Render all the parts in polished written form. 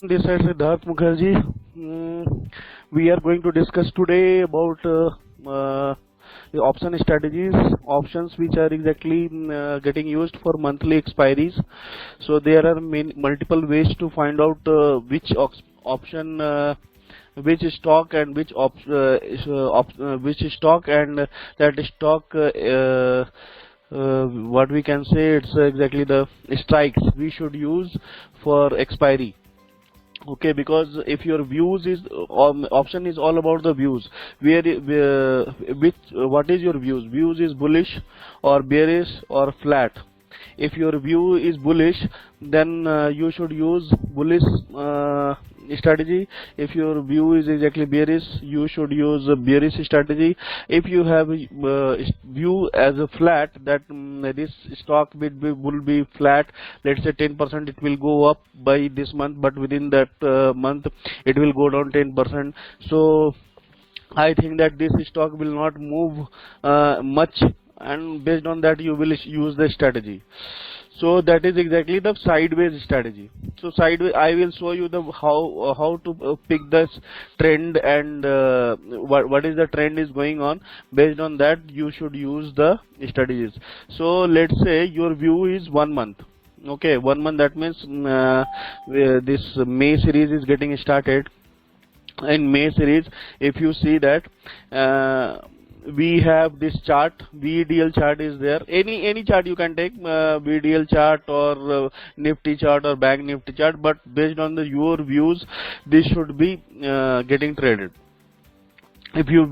This is Siddharth Mukherjee. We are going to discuss today about the option strategies, options which are exactly getting used for monthly expiries. So there are multiple ways to find out which option, which stock and which which stock and that stock. What we can say, it's exactly the strikes we should use for expiry. Okay, because if your views is option is all about the views, which what is your views is bullish or bearish or flat. If your view is bullish, then you should use bullish strategy. If your view is exactly bearish, you should use a bearish strategy. If you have view as a flat, that this stock will be flat, let's say 10%, it will go up by this month, but within that month it will go down 10%. So I think that this stock will not move much, and based on that you will use the strategy. So that is exactly the sideways strategy. So sideways, I will show you the how to pick this trend and what is the trend is going on. Based on that you should use the strategies. So let's say your view is 1 month. Okay, 1 month, that means this May series is getting started. In May series, if you see that we have this chart, VDL chart is there. Any chart you can take, VDL chart or Nifty chart or Bank Nifty chart, but based on your views, this should be getting traded. If your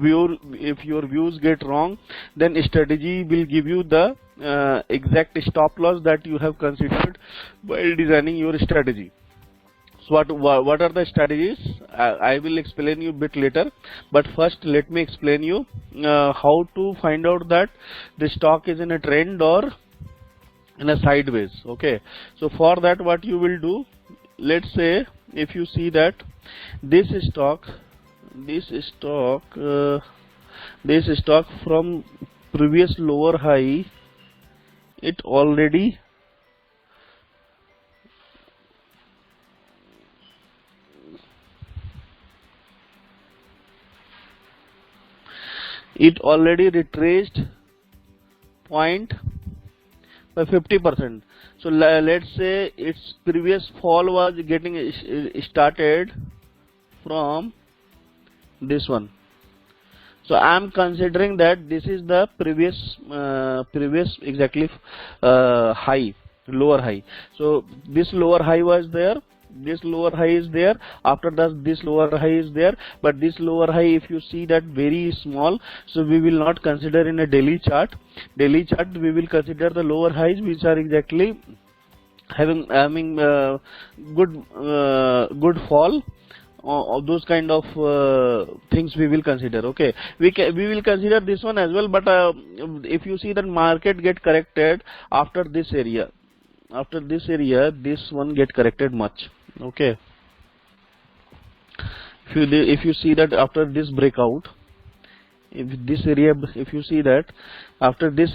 views get wrong, then strategy will give you the exact stop loss that you have considered while designing your strategy. So what are the strategies? I will explain you a bit later, but first let me explain you how to find out that the stock is in a trend or in a sideways. Okay, so for that what you will do, let's say if you see that this stock from previous lower high, it already retraced point by 50%. So let's say its previous fall was getting started from this one. So I am considering that this is the previous exactly high, lower high. So this lower high was there, this lower high is there, after that this lower high is there, but this lower high, if you see that very small, so we will not consider in a daily chart. We will consider the lower highs which are exactly having good fall. Those kind of things we will consider. Okay, we will consider this one as well, but if you see that market get corrected after this area, this one get corrected much. Okay, if you see that after this breakout, if you see that after this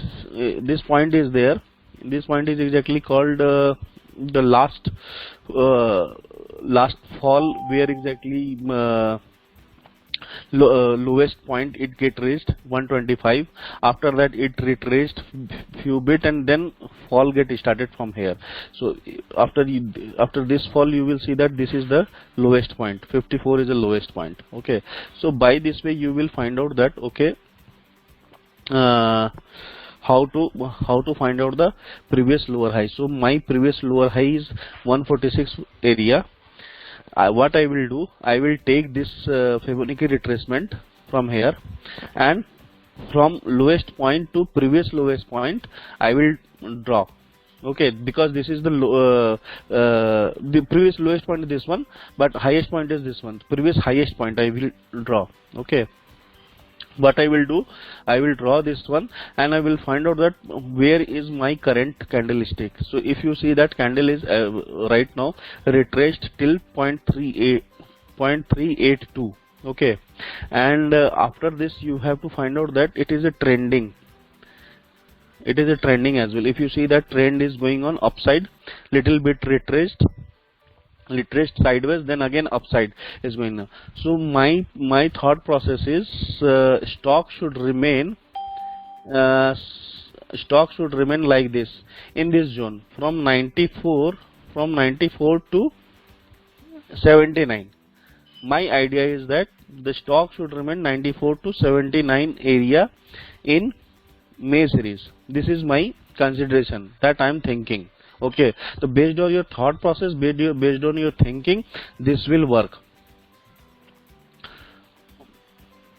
point is there, this point is exactly called the last fall, where exactly lowest point it get reached 125. After that it retraced few bit and then fall get started from here. So after this fall, you will see that this is the lowest point, 54 is the lowest point. Okay, so by this way you will find out that okay, how to find out the previous lower high. So my previous lower high is 146 area. What I will do, I will take this Fibonacci retracement from here, and from lowest point to previous lowest point I will draw. Okay, because this is the previous lowest point is this one, but highest point is this one. Previous highest point I will draw. Okay, what I will do, I will draw this one and I will find out that where is my current candlestick. So if you see that candle is right now retraced till 0.382. Okay, and after this you have to find out that it is a trending. It is a trending as well. If you see that trend is going on upside, little bit retraced, retraced sideways, then again upside is going now. So my thought process is stock should remain like this, in this zone from 94 to 79. My idea is that the stock should remain 94 to 79 area in May series. This is my consideration that I am thinking. Okay, so based on your thought process, based on your thinking, this will work.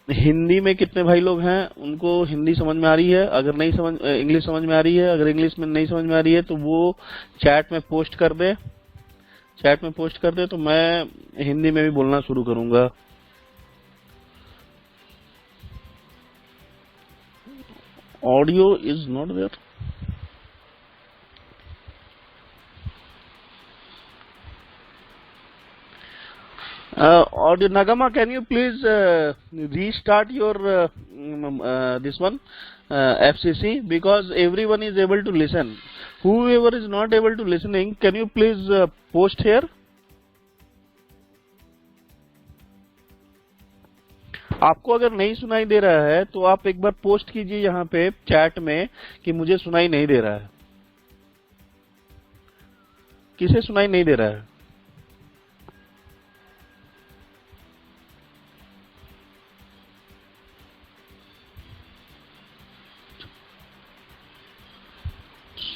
Hindi में कितने भाई लोग हैं, उनको हिंदी समझ में आ रही है? अगर नहीं समझ, इंग्लिश समझ में आ रही है? अगर इंग्लिश में नहीं समझ में आ रही है तो वो चैट में पोस्ट कर दे, तो मैं हिंदी में भी बोलना शुरू करूंगा. Audio is not there. Audio Nagama, can you please restart your this one FCC, because everyone is able to listen. Whoever is not able to listening, can you please post here? आपको अगर नहीं सुनाई दे रहा है तो आप एक बार post कीजिए यहाँ पे चैट में कि मुझे सुनाई नहीं दे रहा है. किसे सुनाई नहीं दे रहा है?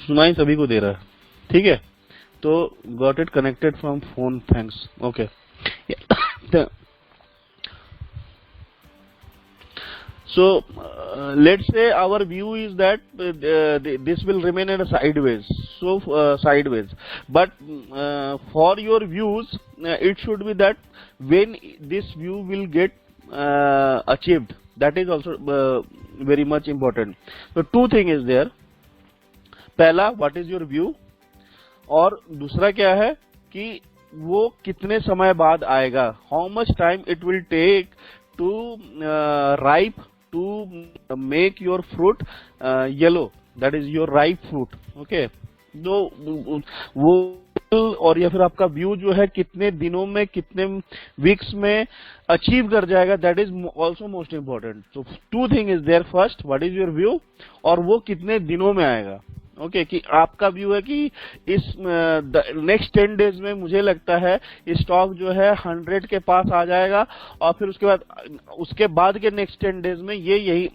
सुनाई सभी को दे रहा है. ठीक है, तो got it connected from phone. Thanks. Okay. So let's say our view is that this will remain at a sideways, sideways, but for your views it should be that when this view will get achieved, that is also very much important. So two thing is there. पहला, what is your view, और दूसरा क्या है कि वो कितने समय बाद आएगा, how much time it will take to ripe, to make your fruit yellow, that is your ripe fruit. Okay, तो वो, और या फिर आपका व्यू जो है कितने दिनों में, कितने वीक्स में अचीव कर जाएगा, that is also most important. तो two thing is there. First, what is your view, और वो कितने दिनों में आएगा. ओके, कि आपका व्यू है कि इस नेक्स्ट 10 डेज में मुझे लगता है स्टॉक जो है 100 के पास आ जाएगा, और फिर उसके बाद के नेक्स्ट 10 डेज में ये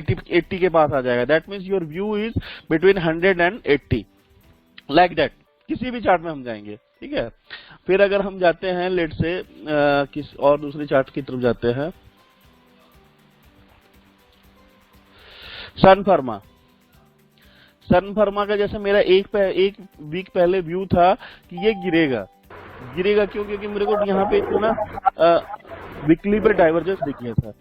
80 के पास आ जाएगा. That means your view is between 100 and 80, like that. किसी भी चार्ट में हम जाएंगे. ठीक है, फिर अगर हम जाते हैं लेट से किस और दूसरी चार्ट की तरफ जाते हैं. सन फर्मा का जैसे मेरा एक वीक पहले व्यू था कि ये गिरेगा. क्यों? क्योंकि मेरे को यहाँ पे जो ना वीकली पे डाइवर्जेंस दिख गया था.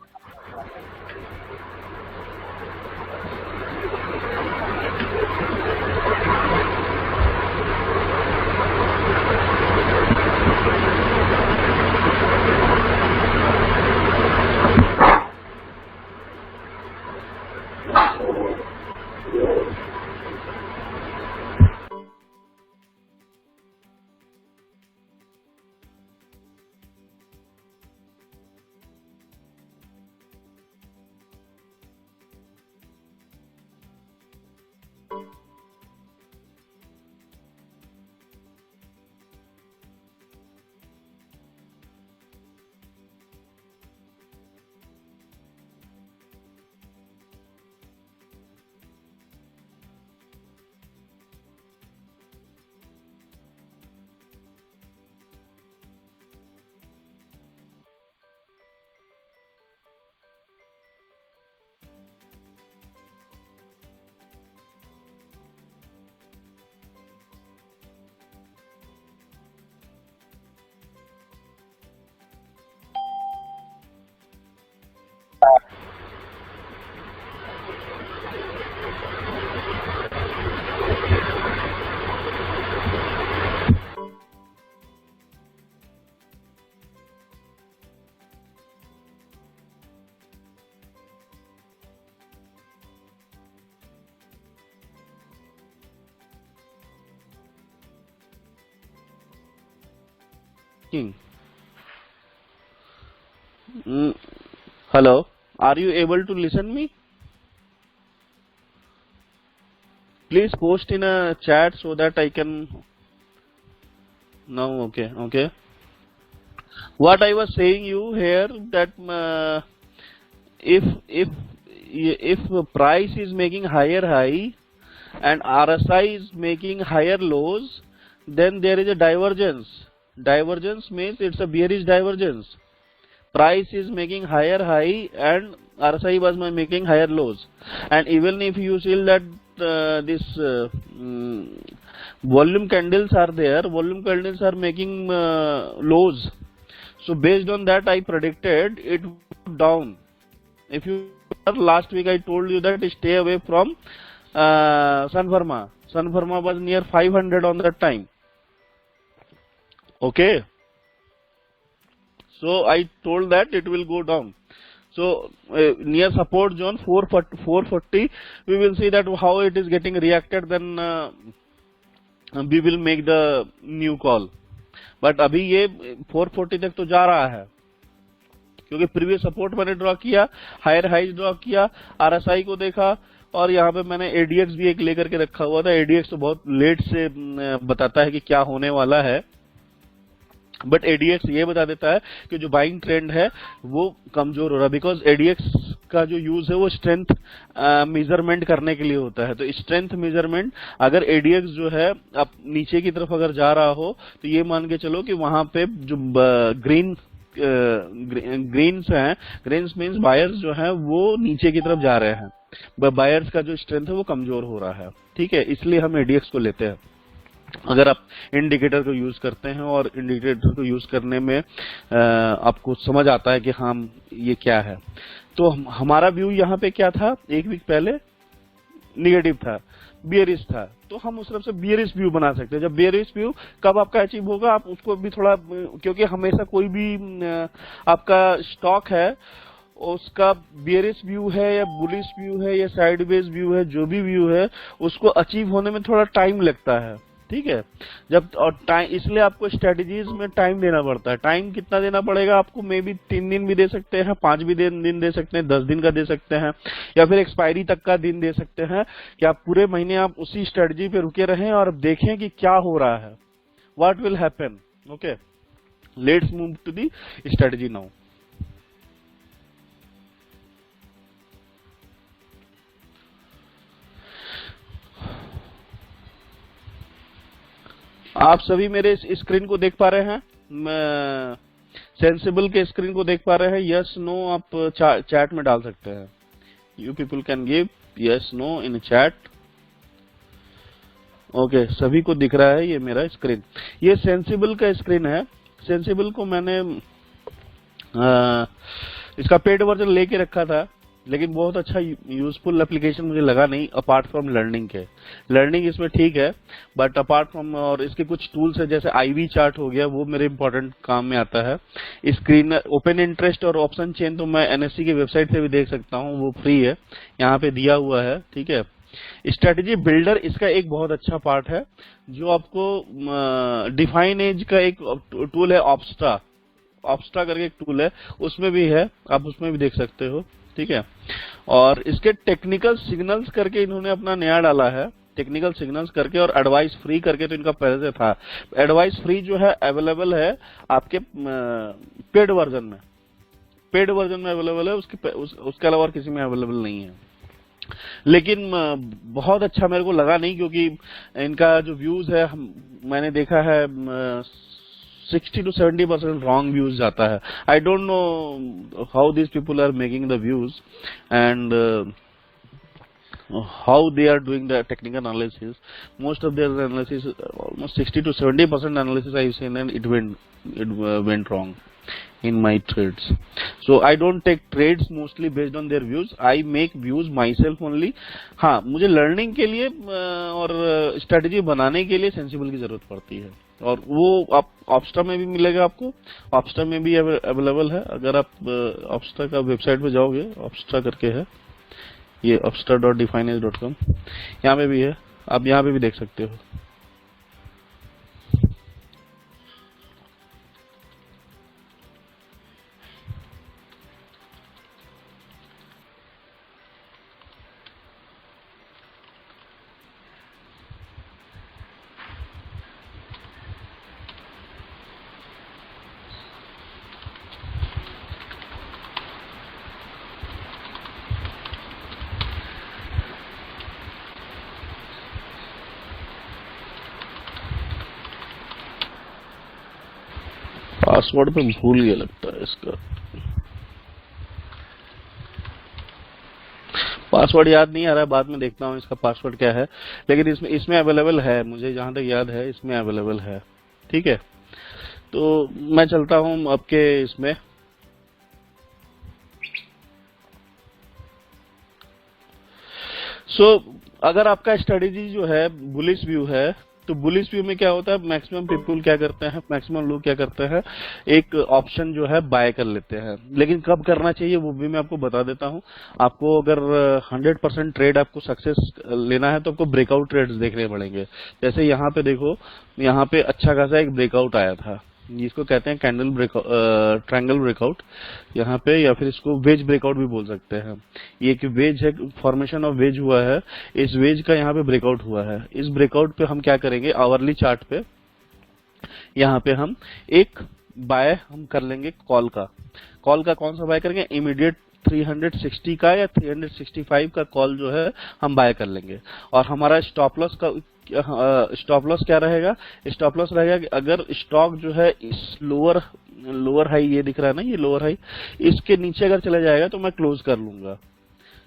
asking? Hello, are you able to listen me? Please post in a chat so that I can. No, okay, okay. What I was saying you here that if price is making higher high and RSI is making higher lows, then there is a divergence. Divergence means it's a bearish divergence. Price is making higher high and RSI was making higher lows. And even if you see that this volume candles are there, volume candles are making lows. So based on that, I predicted it down. If you last week I told you that stay away from Sun Pharma. Sun Pharma was near 500 on that time. Okay. So I told that it will go down. So near support zone 440, we will see that how it is getting reacted. Then we will make the new call. But अभी ये 440 तक तो जा रहा है क्योंकि previous support मैंने draw किया, हायर हाइज ड्रॉ किया, आरएसआई को देखा और यहाँ पे मैंने एडीएक्स भी एक लेकर के रखा हुआ था। एडीएक्स तो बहुत लेट से बताता है कि क्या होने वाला है, बट एडीएक्स ये बता देता है कि जो बाइंग ट्रेंड है वो कमजोर हो रहा है। बिकॉज एडीएक्स का जो यूज है वो स्ट्रेंथ मेजरमेंट करने के लिए होता है। तो स्ट्रेंथ मेजरमेंट अगर एडीएक्स जो है अब नीचे की तरफ अगर जा रहा हो तो ये मान के चलो कि वहां पे जो ग्रीन्स हैं, ग्रीन्स मीन्स बायर्स जो है वो नीचे की तरफ जा रहे हैं, बायर्स का जो स्ट्रेंथ है वो कमजोर हो रहा है। ठीक है, इसलिए हम एडीएक्स को लेते हैं। अगर आप इंडिकेटर को यूज करते हैं और इंडिकेटर को यूज करने में आपको समझ आता है कि हाँ ये क्या है, तो हमारा व्यू यहाँ पे क्या था, एक वीक पहले निगेटिव था, बियरिश था, तो हम उस तरफ से बियरिश व्यू बना सकते हैं। जब बियरिश व्यू कब आपका अचीव होगा, आप उसको भी थोड़ा, क्योंकि हमेशा कोई भी आपका स्टॉक है उसका बियरिश व्यू है या बुलिश व्यू है या साइडवेज व्यू है, जो भी व्यू है उसको अचीव होने में थोड़ा टाइम लगता है। ठीक है, जब और टाइम, इसलिए आपको स्ट्रेटजीज में टाइम देना पड़ता है। टाइम कितना देना पड़ेगा आपको, मे बी 3 दिन भी दे सकते हैं, 5 भी दिन दे सकते हैं, 10 दिन का दे सकते हैं, या फिर एक्सपायरी तक का दिन दे सकते हैं कि आप पूरे महीने आप उसी स्ट्रेटजी पे रुके रहें और देखें कि क्या हो रहा है, what will happen. Okay, let's move to the strategy now. आप सभी मेरे इस स्क्रीन को देख पा रहे हैं, सेंसिबल के स्क्रीन को देख पा रहे हैं? यस नो आप चैट में डाल सकते हैं। You people can give yes no in chat. Okay, सभी को दिख रहा है ये मेरा स्क्रीन। ये सेंसिबल का स्क्रीन है। सेंसिबल को मैंने इसका पेड वर्जन लेके रखा था, लेकिन बहुत अच्छा यूजफुल एप्लीकेशन मुझे लगा नहीं अपार्ट फ्रॉम लर्निंग के। लर्निंग इसमें ठीक है, बट अपार्ट फ्रॉम, और इसके कुछ टूल्स है जैसे आईवी चार्ट हो गया, वो मेरे इंपॉर्टेंट काम में आता है। स्क्रीन ओपन इंटरेस्ट और ऑप्शन चेन तो मैं एनएससी की वेबसाइट से भी देख सकता हूँ, वो फ्री है, यहाँ पे दिया हुआ है। ठीक है, स्ट्रेटेजी बिल्डर इसका एक बहुत अच्छा पार्ट है, जो आपको डिफाइन एज का एक टूल है, ऑप्स्ट्रा करके एक टूल है, उसमें भी है, आप उसमें भी देख सकते हो। ठीक है, और इसके टेक्निकल सिग्नल्स करके इन्होंने अपना नया डाला है, टेक्निकल सिग्नल्स करके, और एडवाइस फ्री करके, तो इनका पहले से था। एडवाइस फ्री जो है अवेलेबल है आपके पेड वर्जन में, पेड वर्जन में अवेलेबल है, उसके अलावा और किसी में अवेलेबल नहीं है। लेकिन बहुत अच्छा मेरे को लगा नहीं, क्योंकि इनका जो व्यूज है मैंने देखा है 60 to 70% रॉन्ग व्यूज जाता है। I don't know how this people are making the views and how they are doing the technical analysis. Most of their analysis, almost 60 to 70% analysis I've seen, and it went wrong in my trades. So I don't take trades mostly based on their views. I make views myself only. हाँ, मुझे learning के लिए और strategy बनाने के लिए sensible की जरूरत पड़ती है, और वो आप ऑप्स्ट्रा में भी मिलेगा आपको, ऑप्स्ट्रा में भी अवेलेबल है। अगर आप ऑप्स्ट्रा का वेबसाइट पे जाओगे, ऑप्स्ट्रा करके है ये, opstra.defineage.com, यहाँ पे भी है, आप यहाँ पे भी देख सकते हो। पासवर्ड पे भूल गया लगता है इसका, पासवर्ड याद नहीं आ रहा है, बाद में देखता हूँ इसका पासवर्ड क्या है, लेकिन इसमें अवेलेबल है, मुझे जहां तक याद है इसमें अवेलेबल है। ठीक है, तो मैं चलता हूँ आपके इसमें। अगर आपका स्ट्रेटेजी जो है बुलिश व्यू है, तो बुलिश व्यू में क्या होता है, मैक्सिमम पीपल क्या करते हैं, मैक्सिमम लोग क्या करते हैं, एक ऑप्शन जो है बाय कर लेते हैं। लेकिन कब करना चाहिए वो भी मैं आपको बता देता हूं। आपको अगर 100% ट्रेड आपको सक्सेस लेना है तो आपको ब्रेकआउट ट्रेड्स देखने पड़ेंगे। जैसे यहाँ पे देखो, यहाँ पे अच्छा खासा एक ब्रेकआउट आया था, जिसको कहते हैं कैंडल ट्रायंगल ब्रेकआउट यहाँ पे, या फिर इसको वेज ब्रेकआउट भी बोल सकते हैं। ये एक वेज है, फॉर्मेशन ऑफ वेज हुआ है, इस वेज का यहाँ पे ब्रेकआउट हुआ है। इस ब्रेकआउट पे हम क्या करेंगे, आवरली चार्ट पे यहाँ पे हम एक बाय हम कर लेंगे कॉल का। कॉल का कौन सा बाय करेंगे, इमीडिएट 360 का या 365 का कॉल जो है हम बाय कर लेंगे। और हमारा स्टॉप लॉस क्या रहेगा, स्टॉप लॉस रहेगा कि अगर स्टॉक जो है इस लोअर हाई, ये दिख रहा है ना, ये लोअर हाई, इसके नीचे अगर चला जाएगा तो मैं क्लोज कर लूंगा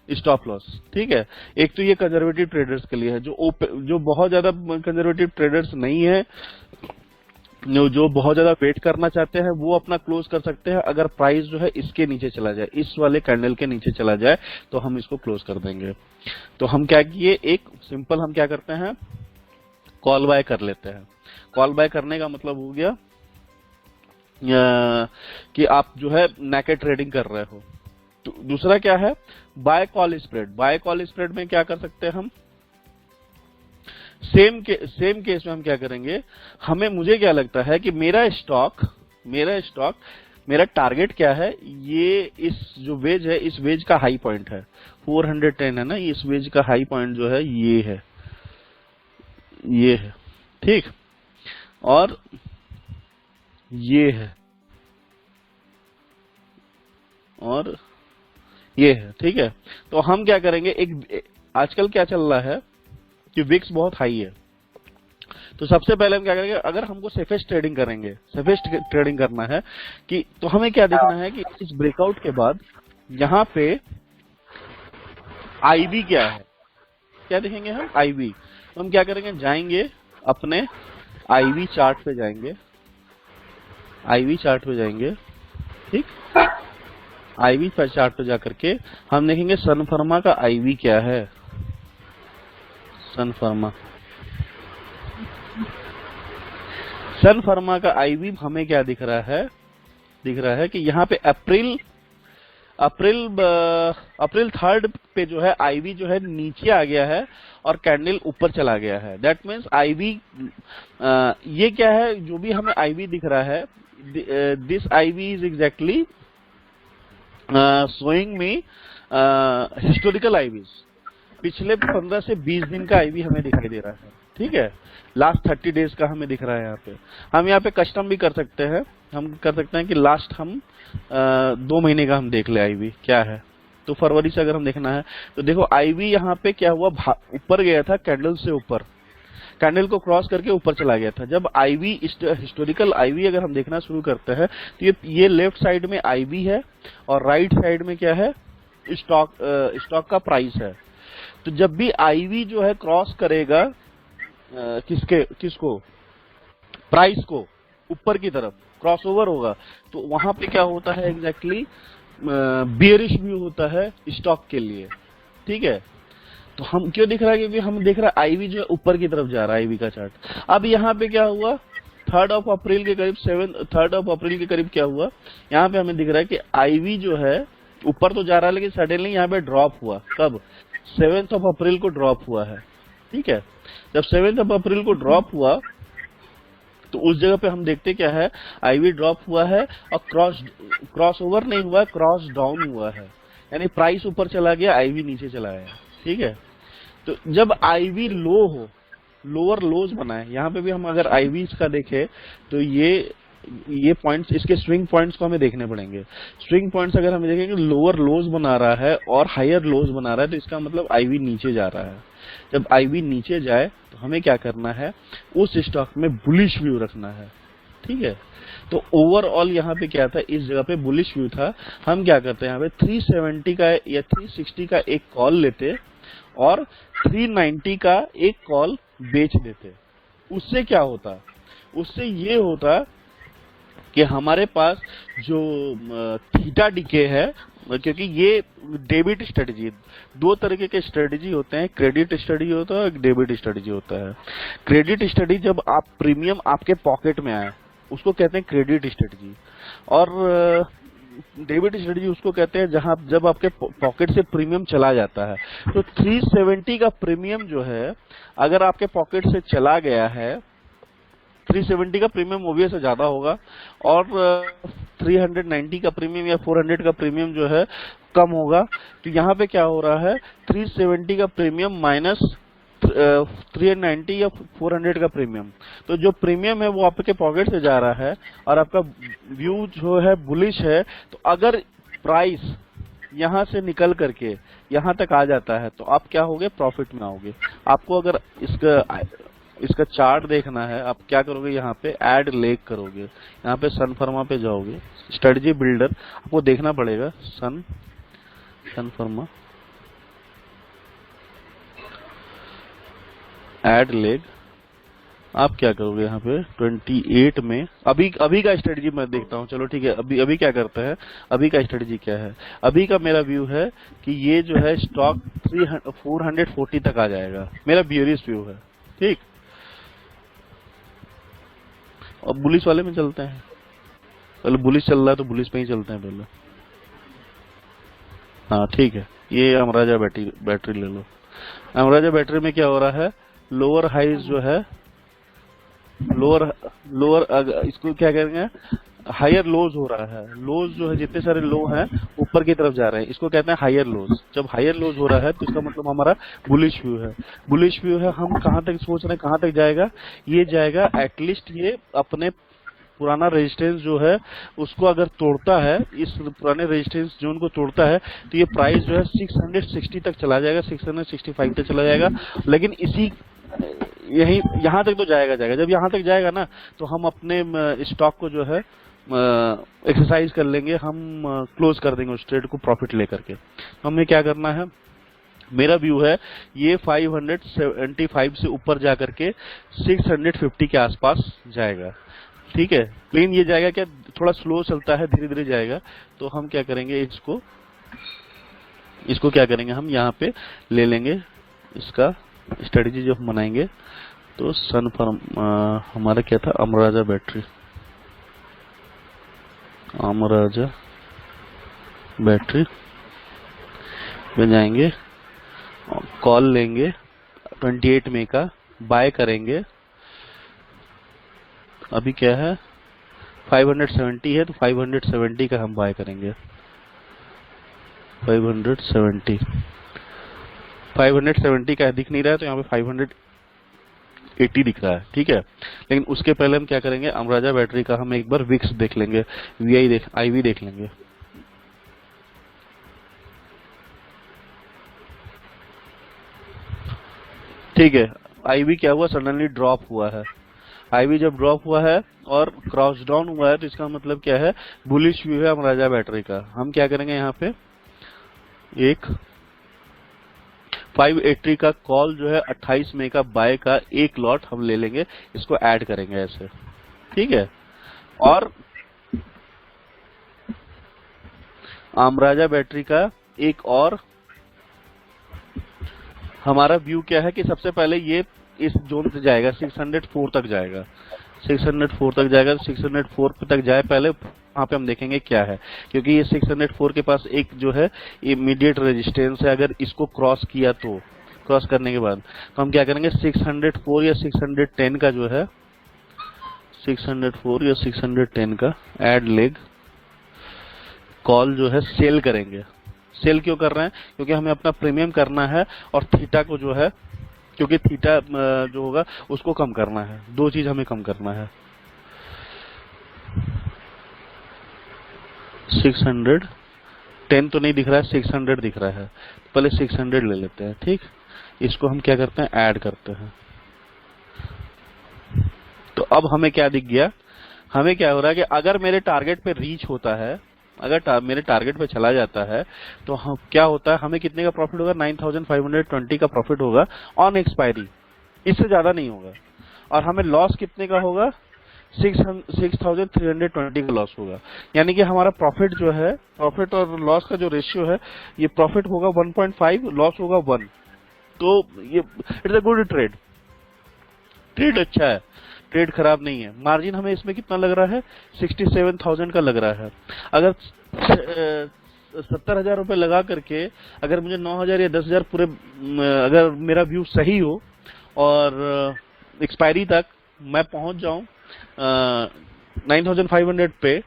स्टॉप लॉस। ठीक है, एक तो ये कंजर्वेटिव ट्रेडर्स के लिए है, जो बहुत ज्यादा कंजर्वेटिव ट्रेडर्स नहीं है, जो बहुत ज्यादा वेट करना चाहते हैं, वो अपना क्लोज कर सकते हैं। अगर प्राइस जो है इसके नीचे चला जाए, इस वाले कैंडल के नीचे चला जाए, तो हम इसको क्लोज कर देंगे। तो हम क्या किए, एक सिंपल हम क्या करते हैं, कॉल बाय कर लेते हैं। कॉल बाय करने का मतलब हो गया कि आप जो है नेकेड ट्रेडिंग कर रहे हो। तो दूसरा क्या है, buy call spread. Buy call spread में क्या कर सकते हैं हम, सेम केस में हम क्या करेंगे, मुझे क्या लगता है कि मेरा टारगेट क्या है, ये इस जो वेज है, इस वेज का हाई पॉइंट है 410 है ना, इस वेज का हाई पॉइंट जो है ये है ठीक, और ये है, और ये है। ठीक है, तो हम क्या करेंगे, आजकल क्या चल रहा है कि विक्स बहुत हाई है, तो सबसे पहले हम क्या करेंगे, अगर हमको सेफेस्ट ट्रेडिंग करना है कि, तो हमें क्या देखना है कि इस ब्रेकआउट के बाद यहाँ पे आईवी क्या है, क्या देखेंगे हम, आईवी। तो हम क्या करेंगे, जाएंगे अपने आईवी चार्ट पे जाएंगे, ठीक, आईवी चार्ट पे जाकर के हम देखेंगे सन फार्मा का आईवी क्या है, सन फार्मा का आईवी हमें क्या दिख रहा है कि यहाँ पे अप्रैल 3 पे जो है आईवी जो है नीचे आ गया है और कैंडल ऊपर चला गया है। दैट मीन्स आईवी, ये क्या है, जो भी हमें आईवी दिख रहा है, this IV is exactly showing me historical IVs. पिछले 15 से 20 दिन का आईवी हमें दिखाई दे रहा है। ठीक है, लास्ट 30 डेज का हमें दिख रहा है। यहाँ पे हम यहाँ पे कस्टम भी कर सकते हैं, हम कर सकते हैं कि लास्ट हम 2 महीने का हम देख ले आईवी क्या है। तो फरवरी से अगर हम देखना है तो देखो आईवी यहाँ पे क्या हुआ, ऊपर गया था, कैंडल से ऊपर, कैंडल को क्रॉस करके ऊपर चला गया था। जब आईवी हिस्टोरिकल आईवी अगर हम देखना शुरू करते हैं तो ये लेफ्ट साइड में आईवी है और राइट साइड में क्या है, स्टॉक का प्राइस है। तो जब भी आईवी जो है क्रॉस करेगा किसको, प्राइस को, ऊपर की तरफ क्रॉसओवर होगा, तो वहां पे क्या होता है, एग्जैक्टली बियरिश व्यू होता है स्टॉक के लिए। ठीक है, तो हम क्यों दिख रहा है, क्योंकि हम देख रहा है आईवी जो है ऊपर की तरफ जा रहा है, आईवी का चार्ट। अब यहाँ पे क्या हुआ, 3 अप्रैल के करीब क्या हुआ, यहाँ पे हमें दिख रहा है कि आईवी जो है ऊपर तो जा रहा है, लेकिन सडनली यहाँ पे ड्रॉप हुआ। कब, 7 अप्रैल को ड्रॉप हुआ है। ठीक है, जब 7 अप्रैल को ड्रॉप हुआ तो उस जगह पे हम देखते क्या है, आईवी ड्रॉप हुआ है और क्रॉस ओवर नहीं हुआ, क्रॉस डाउन हुआ है, यानी प्राइस ऊपर चला गया, आईवी नीचे चला गया। ठीक है, तो जब आईवी लो हो, लोअर लोज बनाए, यहाँ पे भी हम अगर आईवी का देखें तो ये पॉइंट्स, इसके स्विंग पॉइंट्स को हमें देखने पड़ेंगे। स्विंग पॉइंट्स अगर हम देखेंगे लोअर लोज बना रहा है और हायर लोज बना रहा है, तो इसका मतलब आईवी नीचे जा रहा है। जब आईवी नीचे जाए तो हमें क्या करना है, उस स्टॉक में बुलिश व्यू रखना है। ठीक है। तो ओवरऑल यहाँ पे क्या था, इस जगह पे बुलिश व्यू था। हम क्या करते हैं यहाँ पे 370 का या 360 का एक कॉल लेते और 390 का एक कॉल बेच देते। उससे क्या होता, उससे ये होता कि हमारे पास जो थीटा डीके है, क्योंकि ये डेबिट स्ट्रेटजी, दो तरीके के स्ट्रेटजी होते हैं, क्रेडिट स्ट्रेटजी होता है, डेबिट स्ट्रेटजी होता है। क्रेडिट स्ट्रेटजी जब आप प्रीमियम आपके पॉकेट में आए उसको कहते हैं क्रेडिट स्ट्रेटजी, और डेबिट स्ट्रेटजी उसको कहते हैं जहां जब आपके पॉकेट से प्रीमियम चला जाता है। तो 370 का प्रीमियम जो है अगर आपके पॉकेट से चला गया है, 370 का प्रीमियम ओबियस ज्यादा होगा और 390 का प्रीमियम या 400 का प्रीमियम जो है कम होगा। तो यहाँ पे क्या हो रहा है, 370 का प्रीमियम माइनस 390 या 400 का प्रीमियम, तो जो प्रीमियम है वो आपके पॉकेट से जा रहा है और आपका व्यू जो है बुलिश है। तो अगर प्राइस यहाँ से निकल करके यहाँ तक आ जाता है तो आप क्या होगे, प्रॉफिट में आओगे। आपको अगर इसका चार्ट देखना है, आप क्या करोगे, यहाँ पे ऐड लेग करोगे, यहाँ पे सन फर्मा पे जाओगे, स्ट्रेटजी बिल्डर आपको देखना पड़ेगा, सन फर्मा ऐड लेग। आप क्या करोगे यहाँ पे 28 में, अभी का स्ट्रेटजी मैं देखता हूँ। चलो ठीक है, अभी क्या करता है, अभी का स्ट्रेटजी क्या है। अभी का मेरा व्यू है कि ये जो है स्टॉक 440 तक आ जाएगा, मेरा बियरिश व्यू है, ठीक। और बुलिश वाले में चलते हैं, पहले बुलिश चल रहा है तो बुलिश पे ही चलते हैं पहले। हाँ ठीक है, ये अमराजा बैटरी ले लो। अमराजा बैटरी में क्या हो रहा है, लोअर हाइज जो है, लोअर इसको क्या करेंगे, हायर लोज हो रहा है। लोज जो है जितने सारे लो हैं ऊपर की तरफ जा रहे हैं, इसको कहते हैं हायर लोज। जब हायर लोज हो रहा है तो इसका मतलब हमारा बुलिश व्यू है। बुलिश व्यू है, हम कहाँ तक सोच रहे हैं, कहाँ तक जाएगा, ये जाएगा एटलीस्ट ये अपने पुराना रेजिस्टेंस जो है उसको अगर तोड़ता है, इस पुराने रेजिस्टेंस जोन को तोड़ता है तो ये प्राइस जो है 660 तक चला जाएगा, 665 तक चला जाएगा। लेकिन इसी यहाँ तक तो जाएगा। जब यहाँ तक जाएगा ना तो हम अपने स्टॉक को जो है एक्सरसाइज कर लेंगे, हम क्लोज कर देंगे उस ट्रेड को प्रॉफिट लेकर के। हमें क्या करना है, मेरा व्यू है ये 575 से ऊपर जाकर के 650 के आसपास जाएगा, ठीक है। लेकिन ये जाएगा क्या, थोड़ा स्लो चलता है, धीरे धीरे जाएगा। तो हम क्या करेंगे, इसको क्या करेंगे, हम यहाँ पे ले लेंगे इसका स्ट्रेटजी जो हम बनाएंगे। तो सन फर्म हमारा क्या था, अमराजा बैटरी में जाएंगे, कॉल लेंगे 28 मई का, बाय करेंगे। अभी क्या है 570 है तो 570 का हम बाय करेंगे। 570 का दिख नहीं रहा है तो यहाँ पे 580 दिख रहा है, ठीक है। लेकिन उसके पहले हम क्या करेंगे, अमराजा बैटरी का हम एक बार विक्स देख लेंगे, IV देख लेंगे। ठीक है, IV क्या हुआ, सडनली ड्रॉप हुआ है। IV जब ड्रॉप हुआ है और क्रॉस डाउन हुआ है तो इसका मतलब क्या है, बुलिश व्यू है अमराजा बैटरी का। हम क्या करेंगे, यहाँ पे एक 580 का कॉल जो है 28 मई का बाय का एक लॉट हम ले लेंगे, इसको ऐड करेंगे ऐसे, ठीक है। और अमराजा बैटरी का एक और हमारा व्यू क्या है कि सबसे पहले ये इस जोन से जाएगा, 604 तक जाएगा, 604 तक जाएगा। 604 तक जाए पहले, वहाँ पे हम देखेंगे क्या है, क्योंकि ये 604 के पास एक जो है इमीडिएट रेजिस्टेंस है। अगर इसको क्रॉस किया तो क्रॉस करने के बाद तो हम क्या करेंगे, 604 या 610 का जो है 604 या 610 का ऐड लेग कॉल जो है सेल करेंगे। सेल क्यों कर रहे हैं, क्योंकि हमें अपना प्रीमियम करना है और थीटा को जो है, क्योंकि थीटा जो होगा उसको कम करना है। दो चीज हमें कम करना है। 610 तो नहीं दिख रहा है, 600 दिख रहा है, पहले 600 ले लेते हैं, ठीक। इसको हम क्या करते हैं, ऐड करते हैं। तो अब हमें क्या दिख गया, हमें क्या हो रहा है कि अगर मेरे टारगेट पे रीच होता है, अगर मेरे टारगेट पे चला जाता है, तो क्या होता है, हमें कितने का प्रॉफिट होगा, 9520 का प्रॉफिट होगा ऑन एक्सपायरी, इससे ज्यादा नहीं होगा। और हमें लॉस कितने का होगा, 6320 का लॉस होगा। यानी कि हमारा प्रॉफिट जो है, प्रॉफिट और लॉस का जो रेशियो है, ये प्रॉफिट होगा 1.5, लॉस होगा 1। तो ये it's a good trade, trade अच्छा है, ट्रेड खराब नहीं है। मार्जिन हमें इसमें कितना लग रहा है, 67,000 का लग रहा है। अगर 70,000 रुपए लगा करके अगर मुझे 9,000 या 10,000 पूरे, अगर मेरा व्यू सही हो और एक्सपायरी तक मैं पहुंच जाऊं 9,500 पे,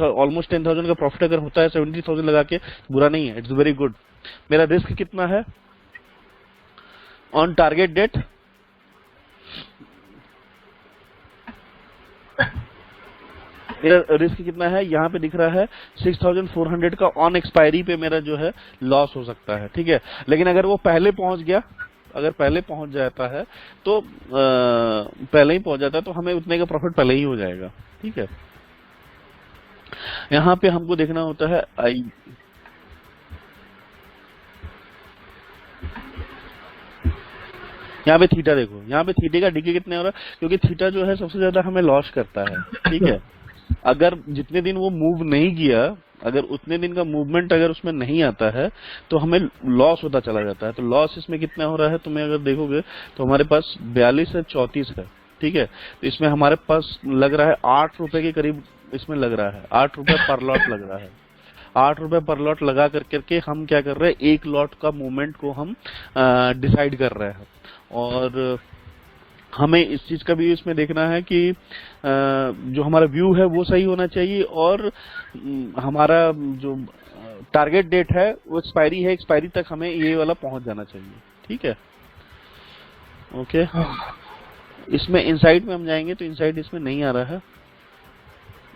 ऑलमोस्ट 10,000 का प्रॉफिट अगर होता है 70,000 लगा के, बुरा नहीं है, इट्स वेरी गुड। मेरा रिस्क कितना है ऑन टारगेट डेट, मेरा रिस्क कितना है, यहाँ पे दिख रहा है 6,400 का ऑन एक्सपायरी पे मेरा जो है लॉस हो सकता है, ठीक है। लेकिन अगर वो पहले पहुंच गया, अगर पहले पहुंच जाता है तो पहले ही पहुंच जाता है तो हमें उतने का प्रॉफिट पहले ही हो जाएगा, ठीक है। यहाँ पे हमको देखना होता है यहाँ पे थीटा देखो, यहाँ पे थीटे का डीके कितने हो रहा है, क्योंकि थीटा जो है सबसे ज्यादा हमें लॉस करता है, ठीक है। अगर जितने दिन वो मूव नहीं किया, अगर उतने दिन का मूवमेंट अगर उसमें नहीं आता है तो हमें लॉस होता चला जाता है। तो लॉस इसमें कितना हो रहा है, तुम्हें अगर देखोगे तो हमारे पास 42 से 34 है, ठीक है। तो इसमें हमारे पास लग रहा है 8 रुपए के करीब, इसमें लग रहा है 8 रुपए पर लॉट लग रहा है। 8 रुपए पर लॉट लगा करके हम क्या कर रहे हैं, एक लॉट का मूवमेंट को हम डिसाइड कर रहे हैं। और हमें इस चीज का भी इसमें देखना है कि जो हमारा व्यू है वो सही होना चाहिए, और हमारा जो टारगेट डेट है वो एक्सपायरी है, एक्सपायरी तक हमें ये वाला पहुंच जाना चाहिए, ठीक है। ओके, इसमें इनसाइड में हम जाएंगे तो इनसाइड इसमें नहीं आ रहा है।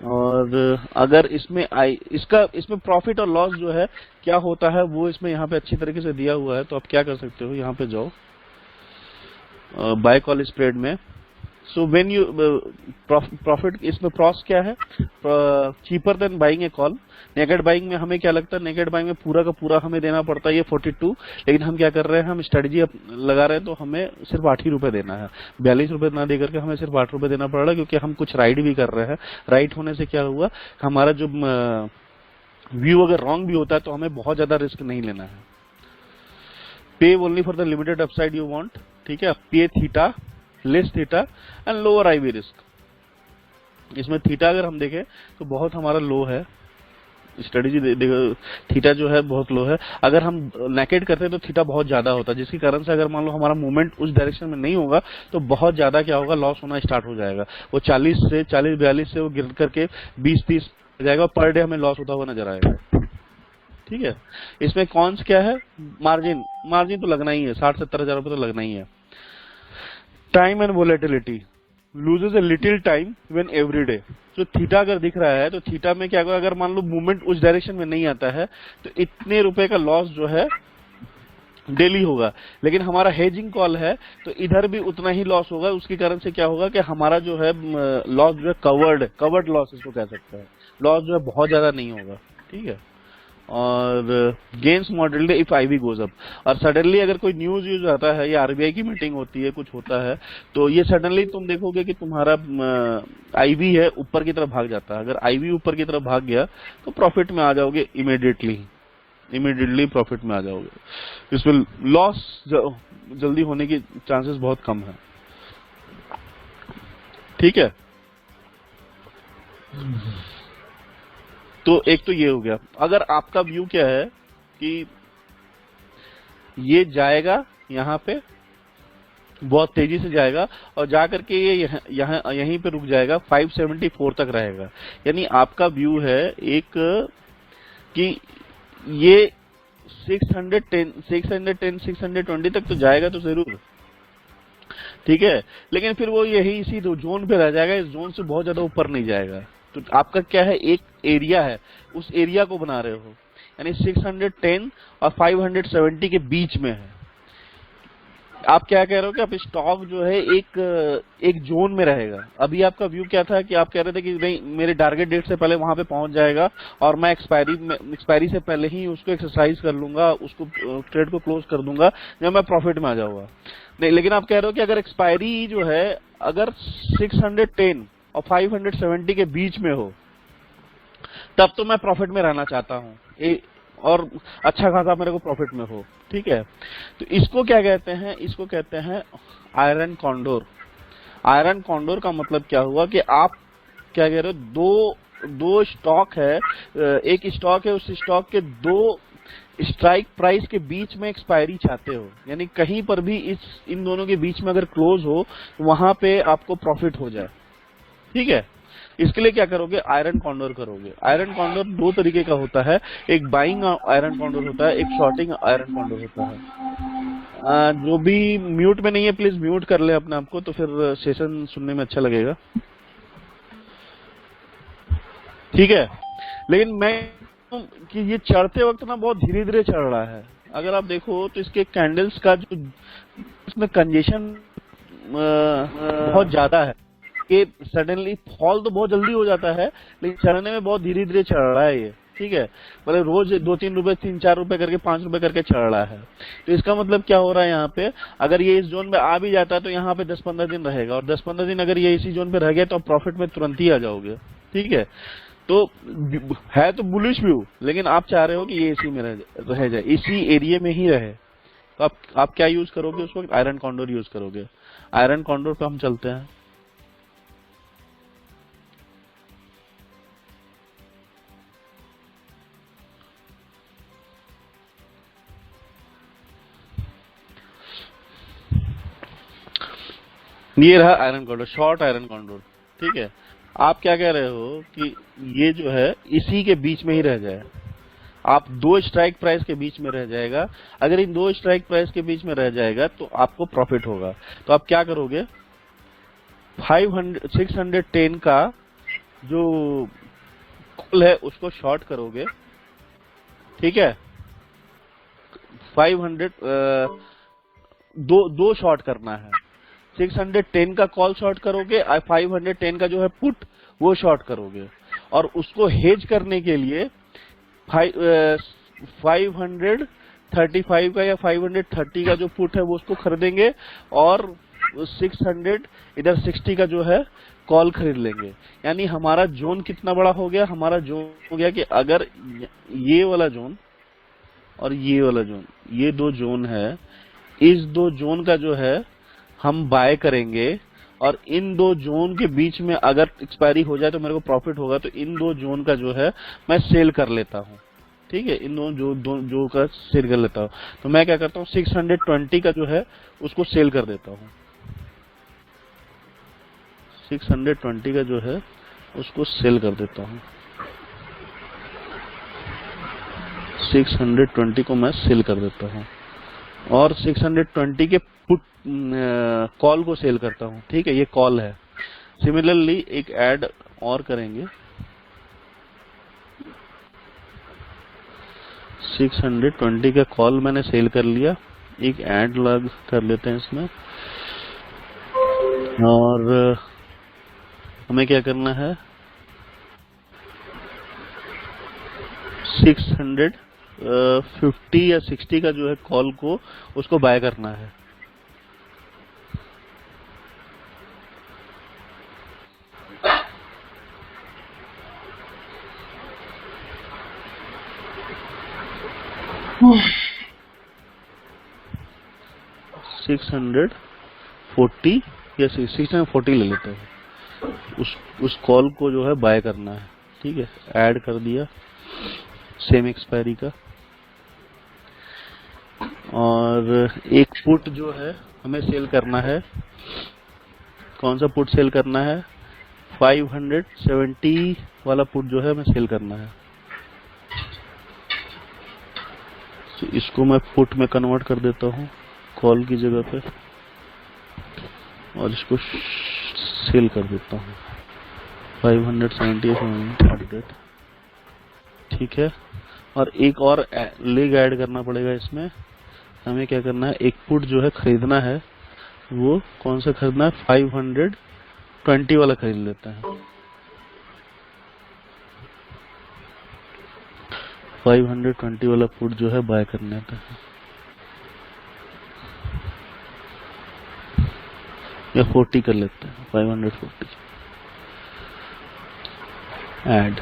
और अगर इसमें इसमें प्रॉफिट और लॉस जो है क्या होता है वो इसमें यहाँ पे अच्छी तरीके से दिया हुआ है। तो आप क्या कर सकते हो, यहाँ पे जाओ बाय कॉल स्प्रेड में। सो व्हेन यू प्रॉफिट, इसमें प्रॉस क्या है, cheaper than buying a call. Naked buying में हमें क्या लगता है, नेगेड बाइंग में पूरा का पूरा हमें देना पड़ता है ये 42, लेकिन हम क्या कर रहे हैं, हम स्ट्रेटजी लगा रहे हैं तो हमें सिर्फ 8 ही रुपए देना है, 42 रुपए ना दे करके हमें सिर्फ 8 रुपए देना पड़ रहा है, क्योंकि हम कुछ राइड भी कर रहे हैं। राइट होने से क्या हुआ, हमारा जो व्यू अगर रॉन्ग भी होता है तो हमें बहुत ज्यादा रिस्क नहीं लेना है। Pay only for the limited upside you want, ठीक है। Pay theta, less theta and lower IV risk. इसमें थीटा अगर हम देखें तो बहुत हमारा लो है, स्ट्रेटेजी देखो थीटा जो है बहुत लो है। अगर हम नेकेड करते हैं तो थीटा बहुत ज्यादा होता है, जिसके कारण से अगर मान लो हमारा मूवमेंट उस डायरेक्शन में नहीं होगा तो बहुत ज्यादा क्या होगा, लॉस होना स्टार्ट हो जाएगा। वो 40-42 से वो गिर करके 20-30 हो जाएगा, पर डे हमें लॉस होता हुआ नजर आएगा, ठीक है। इसमें कॉन्स क्या है, मार्जिन तो लगना ही है, 60-70 हजार रुपए तो लगना ही है। Time and volatility, loses a little time when every day. जो थीटा अगर दिख रहा है तो थीटा में क्या होगा, अगर मान लो मूवमेंट उस डायरेक्शन में नहीं आता है तो इतने रुपए का लॉस जो है डेली होगा। लेकिन हमारा हेजिंग कॉल है तो इधर भी उतना ही लॉस होगा। उसके कारण से क्या होगा कि हमारा जो है लॉस जो है कवर्ड लॉस इसको कह सकते हैं, लॉस जो है बहुत ज्यादा नहीं होगा, ठीक है। और gains model if IV goes up, और सडनली अगर कोई न्यूज यूज आता है या आरबीआई की मीटिंग होती है, कुछ होता है, तो ये सडनली तुम देखोगे कि तुम्हारा आईवी है ऊपर की तरफ भाग जाता है। अगर आईवी ऊपर की तरफ भाग गया तो प्रॉफिट में आ जाओगे इमीडिएटली प्रॉफिट में आ जाओगे। इसमें लॉस जल्दी होने की चांसेस बहुत कम है, ठीक है। तो एक तो ये हो गया। अगर आपका व्यू क्या है कि ये जाएगा यहाँ पे बहुत तेजी से जाएगा और जाकर के ये यहीं पे रुक जाएगा, 574 तक रहेगा, यानी आपका व्यू है एक कि ये 620 तक तो जाएगा तो जरूर, ठीक है। लेकिन फिर वो यही इसी जोन पे रह जाएगा, इस जोन से बहुत ज्यादा ऊपर नहीं जाएगा। तो आपका क्या है, एक एरिया है, उस एरिया को बना रहे हो, यानी 610 और 570 के बीच में है। आप क्या कह रहे हो कि आप स्टॉक जो है एक जोन में रहेगा। अभी आपका व्यू क्या था कि आप कह रहे थे कि नहीं मेरे टारगेट डेट से पहले वहां पे पहुंच जाएगा और मैं एक्सपायरी से पहले ही उसको एक्सरसाइज कर लूंगा, उसको ट्रेड को क्लोज कर दूंगा जब मैं प्रॉफिट में आ जाऊंगा। नहीं, लेकिन आप कह रहे हो कि अगर एक्सपायरी जो है अगर 610 और 570 के बीच में हो तब तो मैं प्रॉफिट में रहना चाहता हूँ और अच्छा खासा मेरे को प्रॉफिट में हो। ठीक है, तो इसको क्या कहते हैं, इसको कहते हैं आयरन कॉन्डोर। आयरन कॉन्डोर का मतलब क्या हुआ कि आप क्या कह रहे हो, दो स्टॉक है, एक स्टॉक है, उस स्टॉक के दो स्ट्राइक प्राइस के बीच में एक्सपायरी चाहते हो, यानी कहीं पर भी इन दोनों के बीच में अगर क्लोज हो तो वहां पे आपको प्रॉफिट हो जाए। ठीक है, इसके लिए क्या करोगे, आयरन कॉन्डोर करोगे। आयरन कॉन्डोर दो तरीके का होता है, एक बाइंग आयरन कॉन्डोर होता है, एक शॉर्टिंग आयरन कॉन्डोर होता है। जो भी म्यूट में नहीं है प्लीज म्यूट कर ले अपने आप को, तो फिर सेशन सुनने में अच्छा लगेगा। ठीक है, लेकिन मैं कि ये चढ़ते वक्त ना बहुत धीरे धीरे चढ़ रहा है। अगर आप देखो तो इसके कैंडल्स का जो इसमें कंजेशन बहुत ज्यादा है कि सडनली फॉल तो बहुत जल्दी हो जाता है, लेकिन चढ़ने में बहुत धीरे धीरे चढ़ रहा है ये। ठीक है, मतलब रोज 2-3 रुपए 3-4 रुपए करके 5 रुपए करके चढ़ रहा है। तो इसका मतलब क्या हो रहा है, यहाँ पे अगर ये इस जोन में आ भी जाता है तो यहाँ पे 10-15 दिन रहेगा, और 10-15 दिन अगर ये इसी जोन पे रह गया तो आप प्रॉफिट में तुरंत ही आ जाओगे। ठीक है, तो है तो बुलिश व्यू, लेकिन आप चाह रहे हो कि ये इसी में रह जाए, इसी एरिया में ही रहे, तो आप क्या यूज करोगे उसको, आयरन कॉन्डोर यूज करोगे। आयरन कॉन्डोर पे हम चलते हैं। ये रहा iron condor, short iron condor. ठीक है, आप क्या कह रहे हो कि ये जो है इसी के बीच में ही रह जाए, आप दो स्ट्राइक प्राइस के बीच में रह जाएगा। अगर इन दो स्ट्राइक प्राइस के बीच में रह जाएगा तो आपको प्रॉफिट होगा। तो आप क्या करोगे, 610 का जो कॉल है उसको शॉर्ट करोगे। ठीक है, 500 दो शॉर्ट करना है, 610 का कॉल शॉर्ट करोगे, 510 का जो है पुट वो शॉर्ट करोगे, और उसको हेज करने के लिए 535 का या 530 का जो पुट है वो उसको खरीदेंगे, और 600 इधर 60 का जो है कॉल खरीद लेंगे। यानी हमारा जोन कितना बड़ा हो गया, हमारा जोन हो गया कि अगर ये वाला जोन और ये वाला जोन, ये दो जोन है, इस दो जोन का जो है हम बाय करेंगे, और इन दो जोन के बीच में अगर एक्सपायरी हो जाए तो मेरे को प्रॉफिट होगा, तो इन दो जोन का जो है मैं सेल कर लेता हूँ। ठीक है, इन दो का सेल कर लेता हूँ। तो मैं क्या करता हूँ, 620 का जो है उसको सेल कर देता हूँ, 620 का जो है उसको सेल कर देता हूँ, 620 को मैं सेल कर देता हूँ, और 620 के पुट कॉल को सेल करता हूँ। ठीक है, ये कॉल है। सिमिलरली एक ऐड और करेंगे, 620 का कॉल मैंने सेल कर लिया, एक ऐड लग कर लेते हैं इसमें, और हमें क्या करना है, 650 या 60 का जो है कॉल को उसको बाय करना है। $640 या 640 ले लेते हैं, उस कॉल को जो है बाय करना है। ठीक है, ऐड कर दिया सेम एक्सपायरी का, और एक पुट जो है हमें सेल करना है। कौन सा पुट सेल करना है, 570 वाला पुट जो है हमें सेल करना है। तो इसको मैं पुट में कन्वर्ट कर देता हूँ कॉल की जगह पे, और इसको सेल कर देता हूँ 570 ठीक है, और एक और लेग ऐड करना पड़ेगा इसमें, हमें क्या करना है, एक पुट जो है खरीदना है, वो कौन सा खरीदना है, 520 वाला खरीद लेते हैं। 520 वाला पुट जो है बाय करने का है, या 40 कर लेते हैं, 540 ऐड।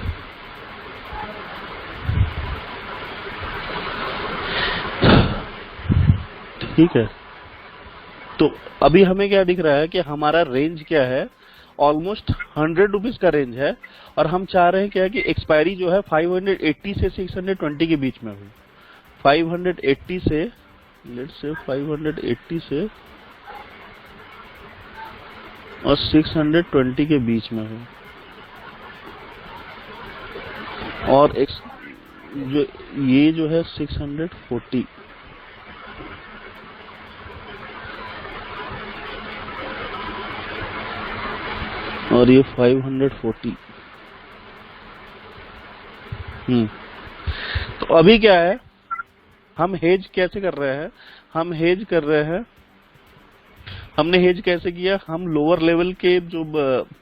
ठीक है, तो अभी हमें क्या दिख रहा है कि हमारा रेंज क्या है, ऑलमोस्ट 100 रुपीज का रेंज है, और हम चाह रहे हैं क्या कि एक्सपायरी जो है 580 से 620 के बीच में हो। 580 से, लेट्स से 580 से और 620 के बीच में हो, और जो ये जो है 640, और ये 540। तो अभी क्या है, हम हेज कैसे कर रहे हैं, हम हेज कर रहे हैं, हमने हेज कैसे किया, हम लोअर लेवल के जो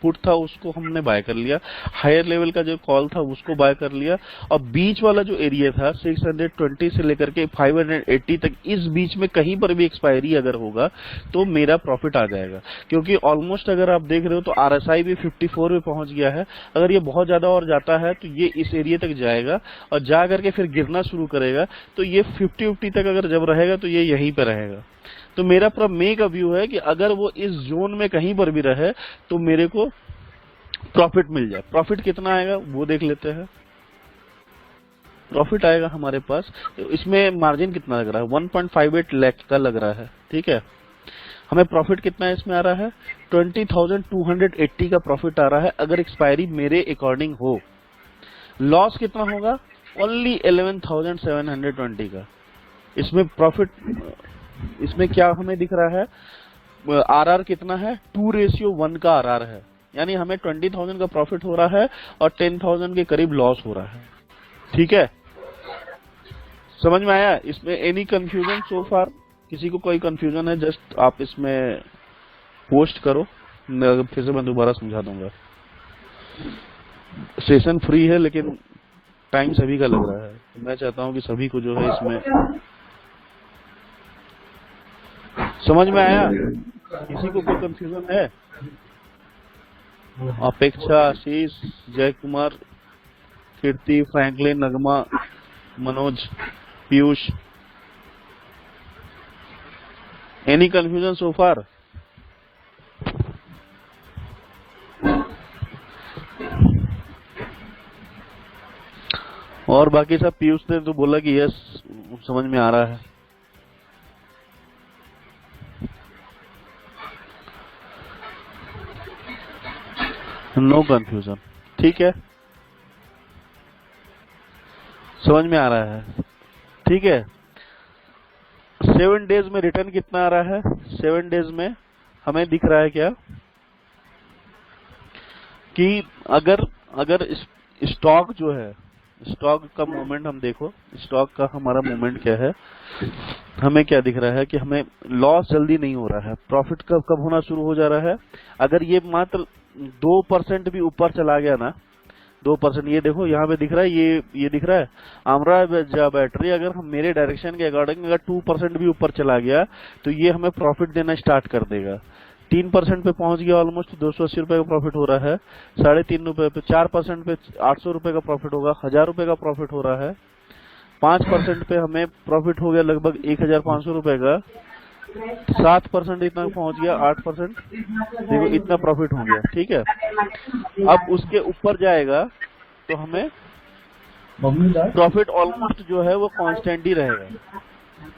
पुट था उसको हमने बाय कर लिया, हायर लेवल का जो कॉल था उसको बाय कर लिया, और बीच वाला जो एरिया था 620 से लेकर के 580 तक, इस बीच में कहीं पर भी एक्सपायरी अगर होगा तो मेरा प्रॉफिट आ जाएगा। क्योंकि ऑलमोस्ट अगर आप देख रहे हो तो RSI भी 54 पे पहुंच गया है। अगर ये बहुत ज्यादा और जाता है तो ये इस एरिया तक जाएगा, और जा करके फिर गिरना शुरू करेगा, तो ये 50 तक अगर जब रहेगा तो ये यहीं पे रहेगा। तो मेरा पूरा मे का व्यू है कि अगर वो इस जोन में कहीं पर भी रहे तो मेरे को प्रॉफिट मिल जाए। प्रॉफिट कितना आएगा वो देख लेते हैं। प्रॉफिट आएगा हमारे पास, तो इसमें मार्जिन कितना लग रहा है, 1.58 लाख का लग रहा है। ठीक है, हमें प्रॉफिट कितना इसमें आ रहा है, 20,280 का प्रॉफिट आ रहा है अगर एक्सपायरी मेरे अकॉर्डिंग हो। लॉस कितना होगा, ओनली 11,720 का। इसमें प्रॉफिट, इसमें क्या हमें दिख रहा है, RR कितना है, 2:1 का RR है, यानी हमें 20,000 का प्रॉफिट हो रहा है और 10,000 के करीब लॉस हो रहा है। ठीक है, समझ में आया। इसमें एनी कंफ्यूजन सो फार, किसी को कोई कंफ्यूजन है जस्ट आप इसमें पोस्ट करो, फिर से मैं दोबारा समझा दूंगा। सेशन फ्री है लेकिन टाइम सभी का लग रहा है, मैं चाहता हूं कि सभी को जो है इसमें समझ में आया। किसी को कोई कंफ्यूजन है, Apeksha, Ashish, Jay Kumar, Kirti, Franklin, Nagma, Manoj, Piyush, any confusion so far. और बाकी सब, पीयूष ने तो बोला कि यस समझ में आ रहा है। नो कंफ्यूजन, ठीक है, समझ में आ रहा है। ठीक है, 7 डेज में रिटर्न कितना आ रहा है, 7 डेज में हमें दिख रहा है क्या कि अगर स्टॉक जो है, स्टॉक का मूवमेंट हम देखो, स्टॉक का हमारा मूवमेंट क्या है, हमें क्या दिख रहा है कि हमें लॉस जल्दी नहीं हो रहा है, प्रॉफिट कब होना शुरू हो जा रहा है, अगर ये मात्र 2% भी ऊपर चला गया ना, 2%, ये देखो यहाँ पे दिख रहा है, ये दिख रहा है आमरा बैटरी, अगर हम मेरे डायरेक्शन के अकॉर्डिंग अगर 2% भी ऊपर चला गया तो ये हमें प्रॉफिट देना स्टार्ट कर देगा। 3% पे पहुंच गया, ऑलमोस्ट 280 रुपए का प्रॉफिट हो रहा है। 3.5 रुपए पे 4% पे 800 रुपए का प्रॉफिट होगा, 1000 रुपए का प्रॉफिट हो रहा है। 5% पे हमें प्रॉफिट हो गया लगभग 1500 रुपए का। 7% इतना पहुंच गया, 8%, देखो इतना प्रॉफिट हो गया। ठीक है, अब उसके ऊपर जाएगा तो हमें प्रॉफिट ऑलमोस्ट जो है वो कांस्टेंट ही रहेगा।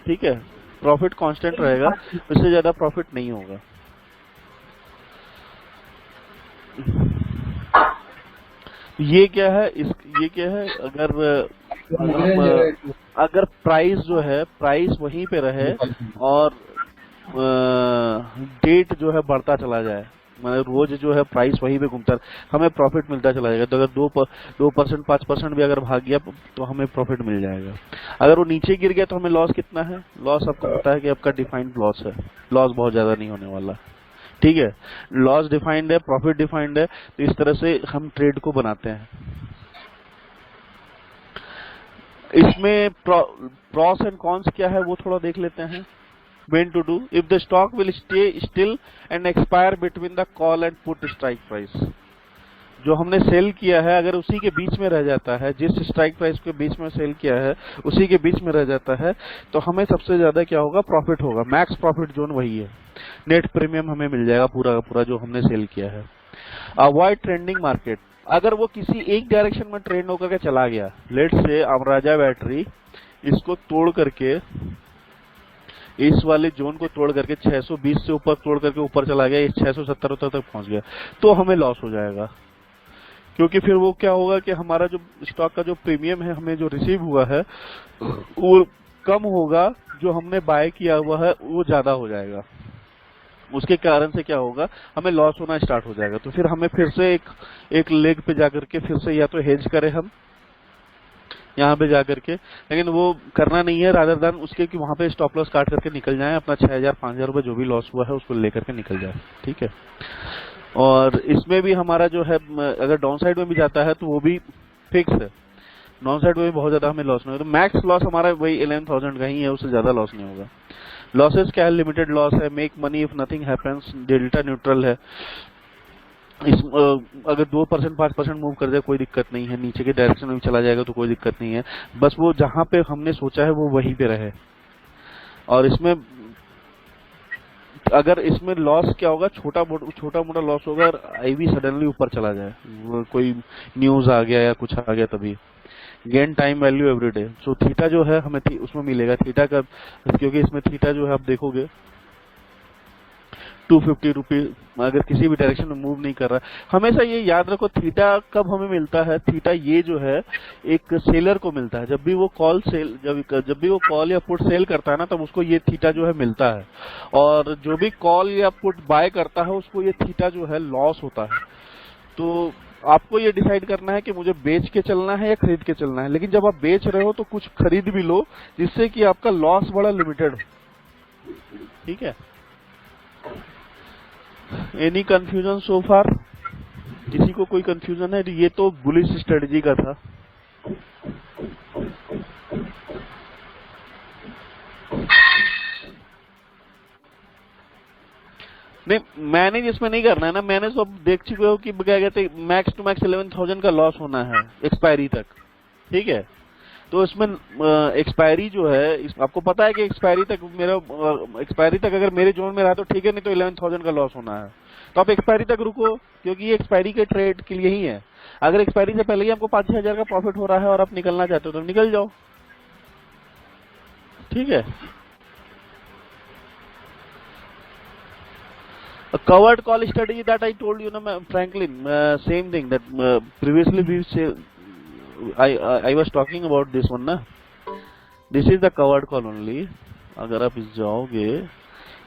ठीक है, प्रॉफिट कांस्टेंट रहेगा, इससे ज्यादा प्रॉफिट नहीं होगा। ये क्या है, ये क्या है, अगर प्राइस जो है, प्राइस वहीं पे रहे और डेट जो है बढ़ता चला जाए, मतलब रोज जो है प्राइस वहीं पे घूमता है, हमें प्रॉफिट मिलता चला जाएगा। तो अगर 2% 5% भी अगर भाग गया तो हमें प्रॉफिट मिल जाएगा। अगर वो नीचे गिर गया तो हमें लॉस कितना है, लॉस आपको पता है कि आपका डिफाइंड लॉस है, लॉस बहुत ज्यादा नहीं होने वाला। ठीक है, लॉस डिफाइंड है, प्रॉफिट डिफाइंड है, तो इस तरह से हम ट्रेड को बनाते हैं। इसमें प्रॉस एंड कॉन्स क्या है वो थोड़ा देख लेते हैं। When to do, if the stock will stay still and expire between the call and put strike price, जो हमने सेल किया है अगर उसी के बीच में रह जाता है, जिस स्ट्राइक प्राइस के बीच में सेल किया है उसी के बीच में रह जाता है, तो हमें सबसे ज्यादा क्या होगा, प्रॉफिट होगा। मैक्स प्रॉफिट जोन वही है, नेट प्रीमियम हमें मिल जाएगा पूरा का पूरा जो हमने सेल किया है। अवॉइड ट्रेंडिंग मार्केट, अगर वो किसी एक डायरेक्शन में ट्रेंड होकर के चला गया, लेट्स से अमराजा बैटरी इसको तोड़ करके, इस वाले जोन को तोड़ करके 620 से ऊपर तोड़ करके ऊपर चला गया, 670 तक पहुंच गया, तो हमें लॉस हो जाएगा। क्योंकि फिर वो क्या होगा कि हमारा जो स्टॉक का जो प्रीमियम है हमें जो रिसीव हुआ है वो कम होगा, जो हमने बाय किया हुआ है वो ज्यादा हो जाएगा। उसके कारण से क्या होगा, हमें लॉस होना स्टार्ट हो जाएगा। तो फिर हमें फिर से एक लेग पे जाकर के फिर से या तो हेज करें हम यहाँ पे जाकर के, लेकिन वो करना नहीं है, रादर देन उसके कि वहां पे स्टॉप लॉस काट करके निकल जाए, अपना 6000 5000 रुपए जो भी लॉस हुआ है उसको लेकर के निकल जाए। ठीक है, और इसमें भी हमारा जो है अगर डाउन साइड में भी जाता है तो वो भी फिक्स है, डाउन साइड में भी बहुत ज्यादा हमें लॉस नहीं होगा। तो मैक्स लॉस हमारा वही 11,000 का ही है, उससे ज्यादा लॉस नहीं होगा। लॉसेस क्या है, लिमिटेड लॉस है, make money if nothing happens, delta neutral है। इस अगर 2% 5% मूव कर जाए कोई दिक्कत नहीं है, नीचे के डायरेक्शन में भी चला जाएगा तो कोई दिक्कत नहीं है, बस वो जहां पे हमने सोचा है वो वहीं पे रहे। और इसमें अगर इसमें लॉस क्या होगा, छोटा मोटा लॉस होगा, और आईवी सडनली ऊपर चला जाए, कोई न्यूज आ गया या कुछ आ गया, तभी gain time value everyday. So theta जो है हमें उसमें मिलेगा, थीटा का, क्योंकि इसमें थीटा जो है आप देखोगे 250 रुपीज, अगर किसी भी डायरेक्शन में मूव नहीं कर रहा। हमेशा ये याद रखो, थीटा कब हमें मिलता है, थीटा ये जो है एक सेलर को मिलता है, जब भी वो कॉल या पुट सेल करता है ना, तब उसको ये थीटा जो है मिलता है। और जो भी कॉल या पुट बाय करता है उसको ये थीटा जो है लॉस होता है। तो आपको ये डिसाइड करना है कि मुझे बेच के चलना है या खरीद के चलना है, लेकिन जब आप बेच रहे हो तो कुछ खरीद भी लो जिससे कि आपका लॉस बड़ा लिमिटेड हो। ठीक है, एनी कंफ्यूजन सो फार, किसी को कोई कंफ्यूजन है? ये तो बुलिश स्ट्रेटजी का था। नहीं, मैनेज इसमें नहीं करना है ना, मैनेज तो अब देख चुके हो कि क्या कहते हैं, मैक्स टू मैक्स 11,000 का लॉस होना है एक्सपायरी तक। ठीक है, तो इसमें एक्सपायरी जो है, आपको पता है कि एक्सपायरी तक अगर मेरे जोन में रहा तो ठीक है, नहीं तो 11,000 का लॉस होना है। तो आप एक्सपायरी तक रुको, क्योंकि ये एक्सपायरी के ट्रेड के लिए ही है। अगर एक्सपायरी से पहले ही आपको 5-6 हजार का प्रॉफिट हो रहा है और आप निकलना चाहते हो तो निकल जाओ। ठीक है, covered call strategy that I told you, Franklin, same thing that previously we say, I was talking about this one ना, this is the covered call only। अगर आप इस जाओगे,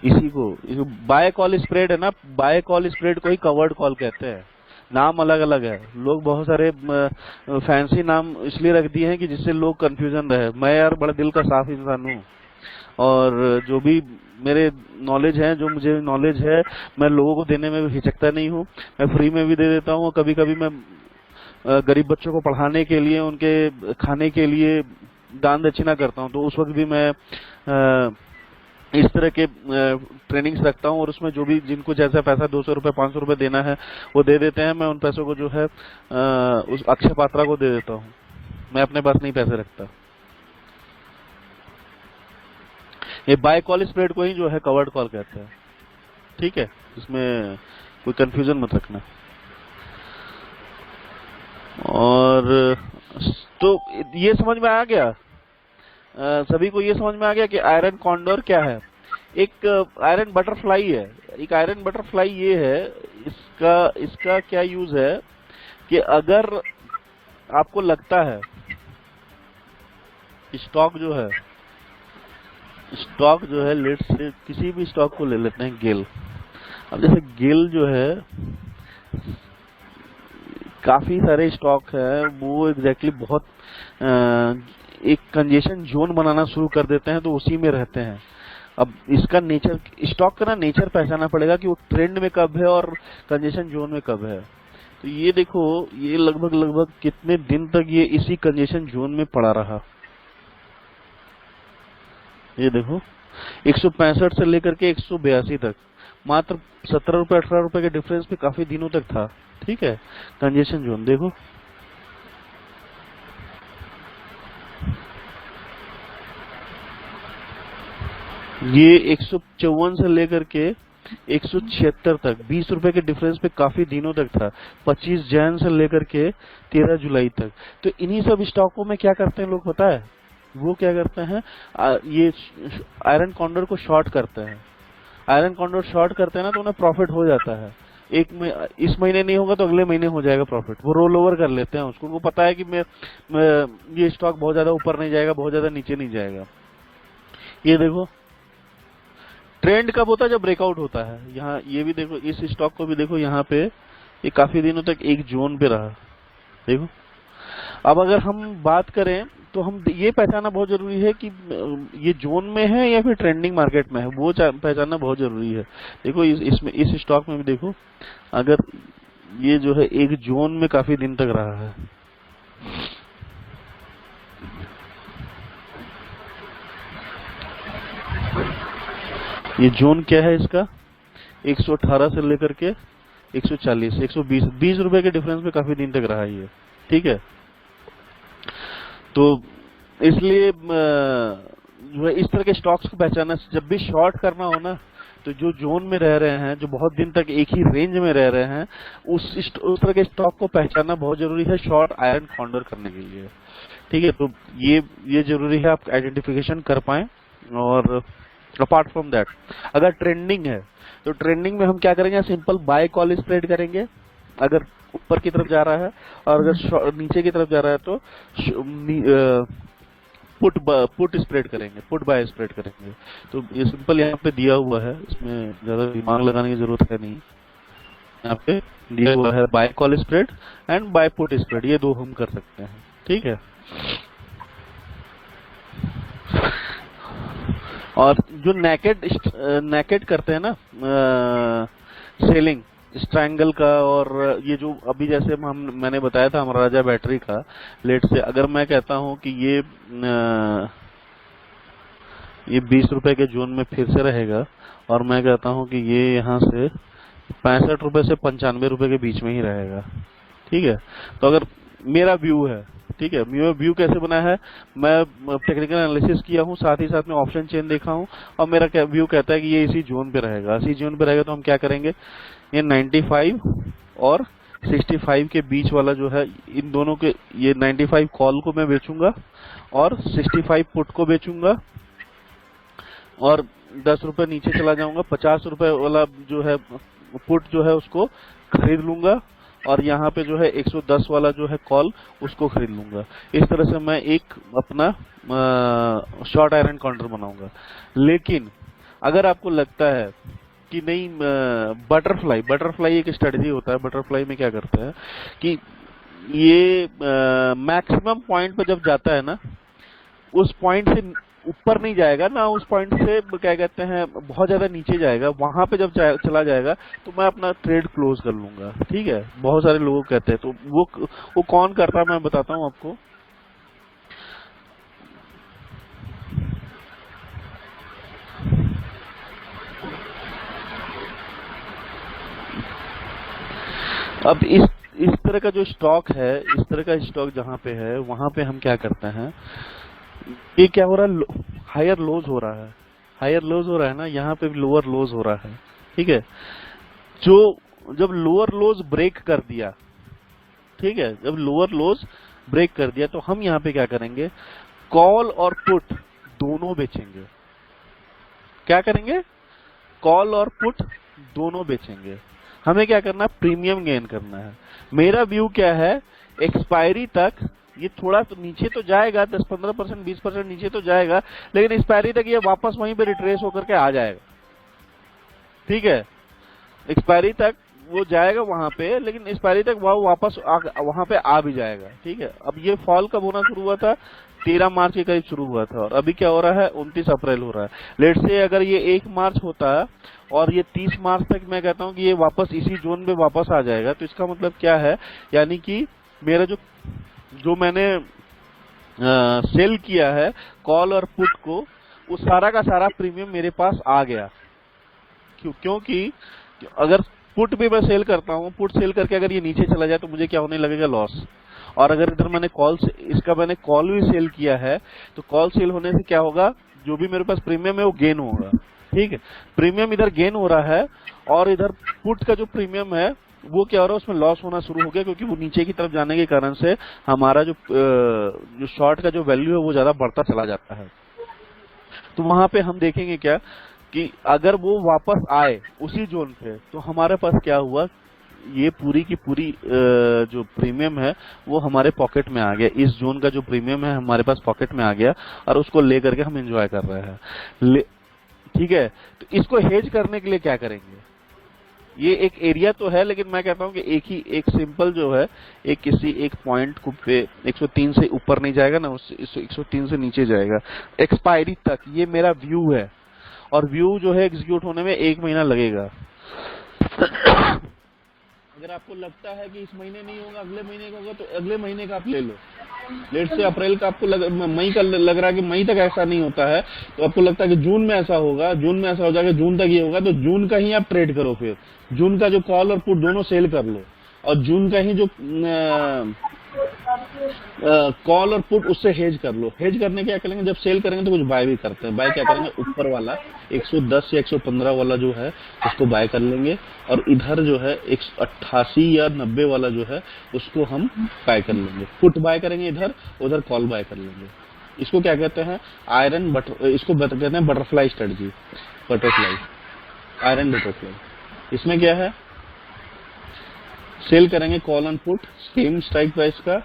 इसी को बाय कॉल स्प्रेड है ना, बाय कॉल स्प्रेड को ही कवर्ड कॉल कहते हैं। नाम अलग अलग है, लोग बहुत सारे फैंसी नाम इसलिए रख दिए हैं कि जिससे लोग कंफ्यूजन रहे। मैं यार बड़ा दिल का साफ इंसान हूँ, और जो भी मेरे नॉलेज है, जो मुझे नॉलेज है, मैं लोगों को देने में हिचकता नहीं हूँ, मैं फ्री में भी दे देता हूँ। कभी कभी मैं गरीब बच्चों को पढ़ाने के लिए, उनके खाने के लिए दान दक्षिणा करता हूँ, तो उस वक्त भी मैं इस तरह के ट्रेनिंग्स रखता हूँ, और उसमें जो भी जिनको जैसा पैसा 200 रुपए 500 रुपए देना है वो दे देते हैं। मैं उन पैसों को जो है उस अक्षय पात्रा को दे देता हूँ, मैं अपने पास नहीं पैसे रखता। ये बाय कॉल स्प्रेड को ही जो है कवर्ड कॉल कहते हैं। ठीक है, इसमें कोई कंफ्यूजन मत रखना। और तो ये समझ में आ गया, सभी को ये समझ में आ गया कि आयरन कॉन्डोर क्या है। एक आयरन बटरफ्लाई है, एक आयरन बटरफ्लाई ये है, इसका क्या यूज है कि अगर आपको लगता है स्टॉक जो है लेट्स से किसी भी स्टॉक को ले लेते हैं, गेल। अब जैसे गेल जो है, काफी सारे स्टॉक है, वो एग्जैक्टली बहुत एक कंजेशन जोन बनाना शुरू कर देते हैं, तो उसी में रहते हैं। अब इसका नेचर, स्टॉक का ना नेचर पहचानना पड़ेगा कि वो ट्रेंड में कब है और कंजेशन जोन में कब है। तो ये देखो, ये लगभग लगभग कितने दिन तक ये इसी कंजेशन जोन में पड़ा रहा। ये देखो 165 से लेकर के 182 तक, मात्र 17 रुपए 18 रुपए के डिफरेंस पे काफी दिनों तक था। ठीक है, कंजेशन जोन देखो, ये 154 से लेकर के 176 तक 20 रुपए के डिफरेंस पे काफी दिनों तक था, 25 जैन से लेकर के 13 जुलाई तक। तो इन्हीं सब स्टॉकों में क्या करते हैं लोग पता है, वो क्या करते हैं, ये आयरन कॉन्डोर को शॉर्ट करते हैं। आयरन कॉन्डोर शॉर्ट करते हैं ना, तो उन्हें प्रॉफिट हो जाता है। इस महीने नहीं होगा तो अगले महीने हो जाएगा प्रॉफिट। वो रोल ओवर कर लेते हैं उसको, उनको पता है कि मैं ये स्टॉक बहुत ज्यादा ऊपर नहीं जाएगा, बहुत ज्यादा नीचे नहीं जाएगा। ये देखो ट्रेंड कब होता है, जब ब्रेकआउट होता है। यहाँ ये भी देखो, इस स्टॉक को भी देखो, यहाँ पे ये काफी दिनों तक एक जोन पे रहा। देखो, अब अगर हम बात करें तो हम ये पहचानना बहुत जरूरी है कि ये जोन में है या फिर ट्रेंडिंग मार्केट में है, वो पहचानना बहुत जरूरी है। देखो इसमें, इस स्टॉक में भी देखो, अगर ये जो है एक जोन में काफी दिन तक रहा है। ये जोन क्या है इसका, 118 से लेकर के 140, 120, 20 रुपए के डिफरेंस में काफी दिन तक रहा ये। ठीक है, तो इसलिए जो है इस तरह के स्टॉक्स को पहचानना, जब भी शॉर्ट करना हो ना, तो जो जोन में रह रहे हैं, जो बहुत दिन तक एक ही रेंज में रह रहे हैं, उस तरह के स्टॉक को पहचानना बहुत जरूरी है शॉर्ट आयरन कॉन्डर करने के लिए। ठीक है, तो ये जरूरी है आप आइडेंटिफिकेशन कर पाए। और अपार्ट फ्रॉम दैट, अगर ट्रेंडिंग है तो ट्रेंडिंग में हम क्या करेंगे, सिंपल बाय कॉल स्प्रेड करेंगे अगर ऊपर की तरफ जा रहा है, और अगर नीचे की तरफ जा रहा है तो पुट स्प्रेड करेंगे, पुट बाय स्प्रेड करेंगे। तो ये सिंपल यहाँ पे दिया हुआ है, इसमें ज्यादा दिमाग लगाने की जरूरत है नहीं। यहाँ पे दिया हुआ है buy call spread and buy put spread, ये दो हम कर सकते हैं। ठीक है, और जो नेकेड करते हैं ना सेलिंग स्ट्रैंगल का, और ये जो अभी जैसे मैंने बताया था हमारा राजा बैटरी का, लेट से अगर मैं कहता हूं कि ये 20 रुपए के जोन में फिर से रहेगा, और मैं कहता हूं कि ये यहाँ से 65 रुपए से 95 रुपए के बीच में ही रहेगा। ठीक है, तो अगर मेरा व्यू है, ठीक है, मेरा व्यू कैसे बना है, मैं टेक्निकल एनालिसिस किया हूँ, साथ ही साथ में ऑप्शन चेन देखा हूँ, और मेरा व्यू कहता है कि ये इसी जोन पे रहेगा। इसी जोन पे रहेगा तो हम क्या करेंगे, ये 95 और 65 के बीच वाला जो है, इन दोनों के, ये 95 कॉल को मैं बेचूंगा और 65 पुट को बेचूंगा, और 10 रुपए नीचे चला जाऊंगा, 50 रुपए वाला जो है पुट जो है उसको खरीद लूंगा, और यहाँ पे जो है 110 वाला जो है कॉल उसको खरीद लूंगा। इस तरह से मैं एक अपना शॉर्ट आयरन काउंटर बनाऊंगा। लेकिन अगर आपको लगता है कि नहीं, बटरफ्लाई एक स्ट्रेटजी होता है। बटरफ्लाई में क्या करता है कि ये मैक्सिमम पॉइंट पे जब जाता है ना, उस पॉइंट से ऊपर नहीं जाएगा ना, उस पॉइंट से क्या कहते हैं बहुत ज्यादा नीचे जाएगा। वहां पे जब चला जाएगा तो मैं अपना ट्रेड क्लोज कर लूंगा। ठीक है, बहुत सारे लोग कहते हैं, तो वो कौन करता है मैं बताता हूं आपको। अब इस तरह का जो स्टॉक है, इस तरह का स्टॉक जहां पे है, वहां पे हम क्या करते हैं, ये क्या हो रहा है, हायर लोज हो रहा है, हायर लोज हो रहा है ना, यहाँ पे भी लोअर लोज हो रहा है। ठीक है, जब लोअर लोज ब्रेक कर दिया, ठीक है, जब लोअर लोज ब्रेक कर दिया तो हम यहाँ पे क्या करेंगे, कॉल और पुट दोनों बेचेंगे। क्या करेंगे, कॉल और पुट दोनों बेचेंगे। हमें क्या करना है, प्रीमियम गेन करना है। मेरा व्यू क्या है, एक्सपायरी तक ये थोड़ा तो नीचे तो जाएगा, 10-15%, 20% नीचे तो जाएगा, लेकिन एक्सपायरी तक ये वापस वहीं पे रिट्रेस होकर के आ जाएगा। ठीक है, एक्सपायरी तक वो जाएगा वहां पे, लेकिन एक्सपायरी तक वो वापस वहां पे आ भी जाएगा। ठीक है, अब ये फॉल कब होना शुरू हुआ था? 13 मार्च के करीब शुरू हुआ था, और अभी क्या हो रहा है? 29 अप्रैल हो रहा है। लेट से अगर ये 1 मार्च होता है और ये 30 मार्च तक मैं कहता हूँ कि ये वापस इसी जोन में वापस आ जाएगा, तो इसका मतलब क्या है? यानी कि मेरा जो जो मैंने सेल किया है कॉल और पुट को, वो सारा का सारा प्रीमियम मेरे पास आ गया। क्योंकि अगर पुट भी मैं सेल करता हूँ, पुट सेल करके अगर ये नीचे चला जाए तो मुझे क्या होने लगेगा? लॉस। और अगर इधर मैंने मैंने कॉल भी सेल किया है, तो कॉल सेल होने से क्या होगा? जो भी मेरे पास प्रीमियम है वो गेन होगा। ठीक है, प्रीमियम इधर गेन हो रहा है, और इधर पुट का जो प्रीमियम है वो क्या हो रहा है? उसमें लॉस होना शुरू हो गया, क्योंकि वो नीचे की तरफ जाने के कारण से हमारा जो शॉर्ट का जो वैल्यू है वो ज्यादा बढ़ता चला जाता है। तो वहां पे हम देखेंगे क्या कि अगर वो वापस आए उसी जोन पे, तो हमारे पास क्या हुआ? ये पूरी की पूरी जो प्रीमियम है वो हमारे पॉकेट में आ गया। इस जोन का जो प्रीमियम है हमारे पास पॉकेट में आ गया, और उसको लेकर के हम एंजॉय कर रहे हैं। ठीक है, तो इसको हेज करने के लिए क्या करेंगे? ये एक एरिया तो है, लेकिन मैं कहता हूं कि एक सिंपल जो है, किसी एक पॉइंट को पे 103 से ऊपर नहीं जाएगा ना, उस 103 से नीचे जाएगा एक्सपायरी तक। ये मेरा व्यू है, और व्यू जो है एग्जीक्यूट होने में 1 महीना लगेगा। अगर आपको लगता है कि इस महीने नहीं होगा, अगले महीने का होगा, तो अगले महीने का आप ले लो। लेट से अप्रैल का आपको मई का लग रहा है कि मई तक ऐसा नहीं होता है, तो आपको लगता है कि जून में ऐसा होगा, जून में ऐसा हो जाएगा, जून तक ये होगा, तो जून का ही आप ट्रेड करो। फिर जून का जो कॉल और पुट दोनों सेल कर लो, और जून का ही जो कॉल और पुट उससे हेज कर लो। हेज करने क्या करेंगे? जब सेल करेंगे तो कुछ बाय भी करते हैं। बाय क्या करेंगे? ऊपर वाला 110 या 115 वाला जो है उसको बाय कर लेंगे, और इधर जो है 188 या 90 वाला जो है उसको हम बाय कर लेंगे। पुट बाय करेंगे इधर, उधर कॉल बाय कर लेंगे। इसको क्या कहते हैं? इसको कहते हैं butterfly strategy. Butterfly, iron butterfly. इसमें क्या है? सेल करेंगे call and put, same strike price का,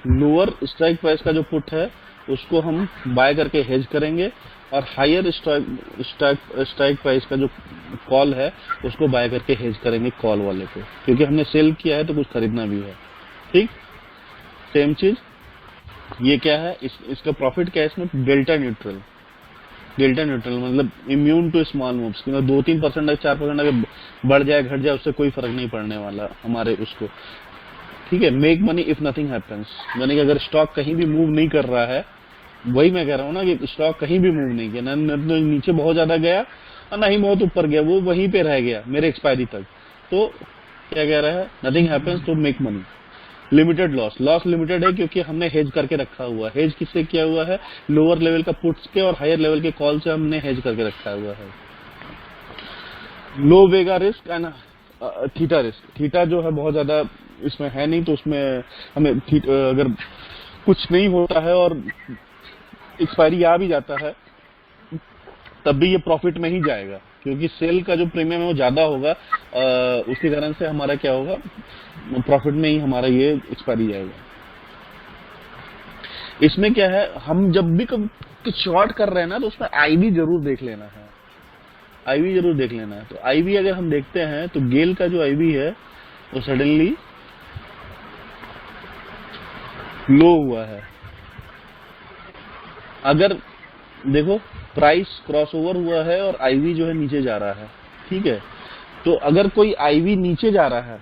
लोअर स्ट्राइक प्राइस का जो पुट है उसको हम बाय करके हेज करेंगे, और हायर स्ट्राइक प्राइस का जो कॉल है उसको बाय करके हेज करेंगे कॉल वाले को, क्योंकि हमने सेल किया है तो कुछ खरीदना भी है। ठीक, सेम चीज। ये क्या है? इसका प्रॉफिट क्या है इसमें? Delta neutral. डेल्टा न्यूट्रल मतलब इम्यून टू स्मॉल मूव्स, 2-3% 4% अगर बढ़ जाए घट जाए उससे कोई फर्क नहीं पड़ने वाला हमारे उसको। ठीक है, make money if nothing happens, यानी कि अगर स्टॉक कहीं भी मूव नहीं कर रहा है, वही मैं कह रहा हूँ ना कि स्टॉक कहीं भी मूव नहीं किया, ना नीचे बहुत ज्यादा गया और ना ही बहुत ऊपर गया, वो वहीं पे रह गया मेरे एक्सपायरी तक, तो क्या कह रहा है? नथिंग हैपेंस, तो make money. Limited loss, loss limited है क्योंकि हमने हेज करके रखा हुआ है। हेज किससे किया हुआ है? लोअर लेवल का पुट्स के और हायर लेवल के कॉल से हमने हेज करके रखा हुआ है। Low vega risk and theta risk. Theta जो है बहुत ज्यादा इसमें है नहीं, तो उसमें हमें अगर कुछ नहीं होता है और एक्सपायरी आ भी जाता है तब भी ये प्रॉफिट में ही जाएगा, क्योंकि सेल का जो प्रीमियम है वो ज्यादा होगा, उसके कारण से हमारा क्या होगा? प्रॉफिट में ही हमारा ये एक्सपायरी जाएगा। इसमें क्या है? हम जब भी कुछ शॉर्ट कर रहे हैं ना, तो उसमें आईवी जरूर देख लेना है। आईवी जरूर देख लेना है। तो आईवी अगर हम देखते हैं तो गेल का जो आईवी है वो सडनली लो हुआ है। अगर देखो प्राइस क्रॉसओवर हुआ है और आईवी जो है नीचे जा रहा है, ठीक है, तो अगर कोई आईवी नीचे जा रहा है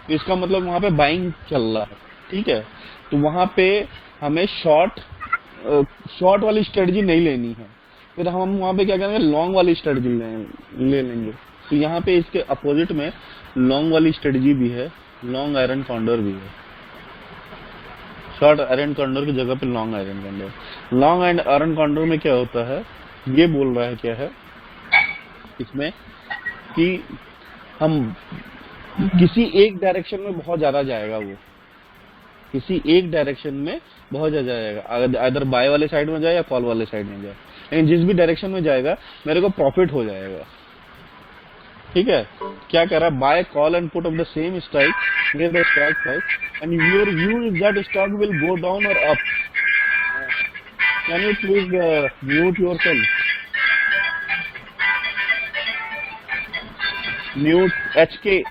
तो इसका मतलब वहां पे बाइंग चल रहा है, ठीक है, तो वहां पे हमें शॉर्ट वाली स्ट्रेटजी नहीं लेनी है, फिर हम वहां पे क्या करेंगे? लॉन्ग वाली स्ट्रेटजी ले लेंगे। तो यहाँ पे इसके अपोजिट में लॉन्ग वाली स्ट्रेटजी भी है, लॉन्ग आयरन कॉन्डोर भी है। शॉर्ट आयरन कॉन्डोर की जगह पे long iron condor. Long and iron condor में क्या होता है? ये बोल रहा है क्या है इसमें कि हम किसी एक डायरेक्शन में बहुत ज्यादा जाएगा, वो किसी एक डायरेक्शन में बहुत ज्यादा जाएगा, अदर बाय वाले साइड में जाए या कॉल वाले साइड में जाए, लेकिन जिस भी डायरेक्शन में जाएगा मेरे को प्रॉफिट हो जाएगा। ठीक है, क्या कह रहा है? Buy call and put of the same strike near the strike price and your view is that stock will go down और up. Can you please mute yourself? Mute HK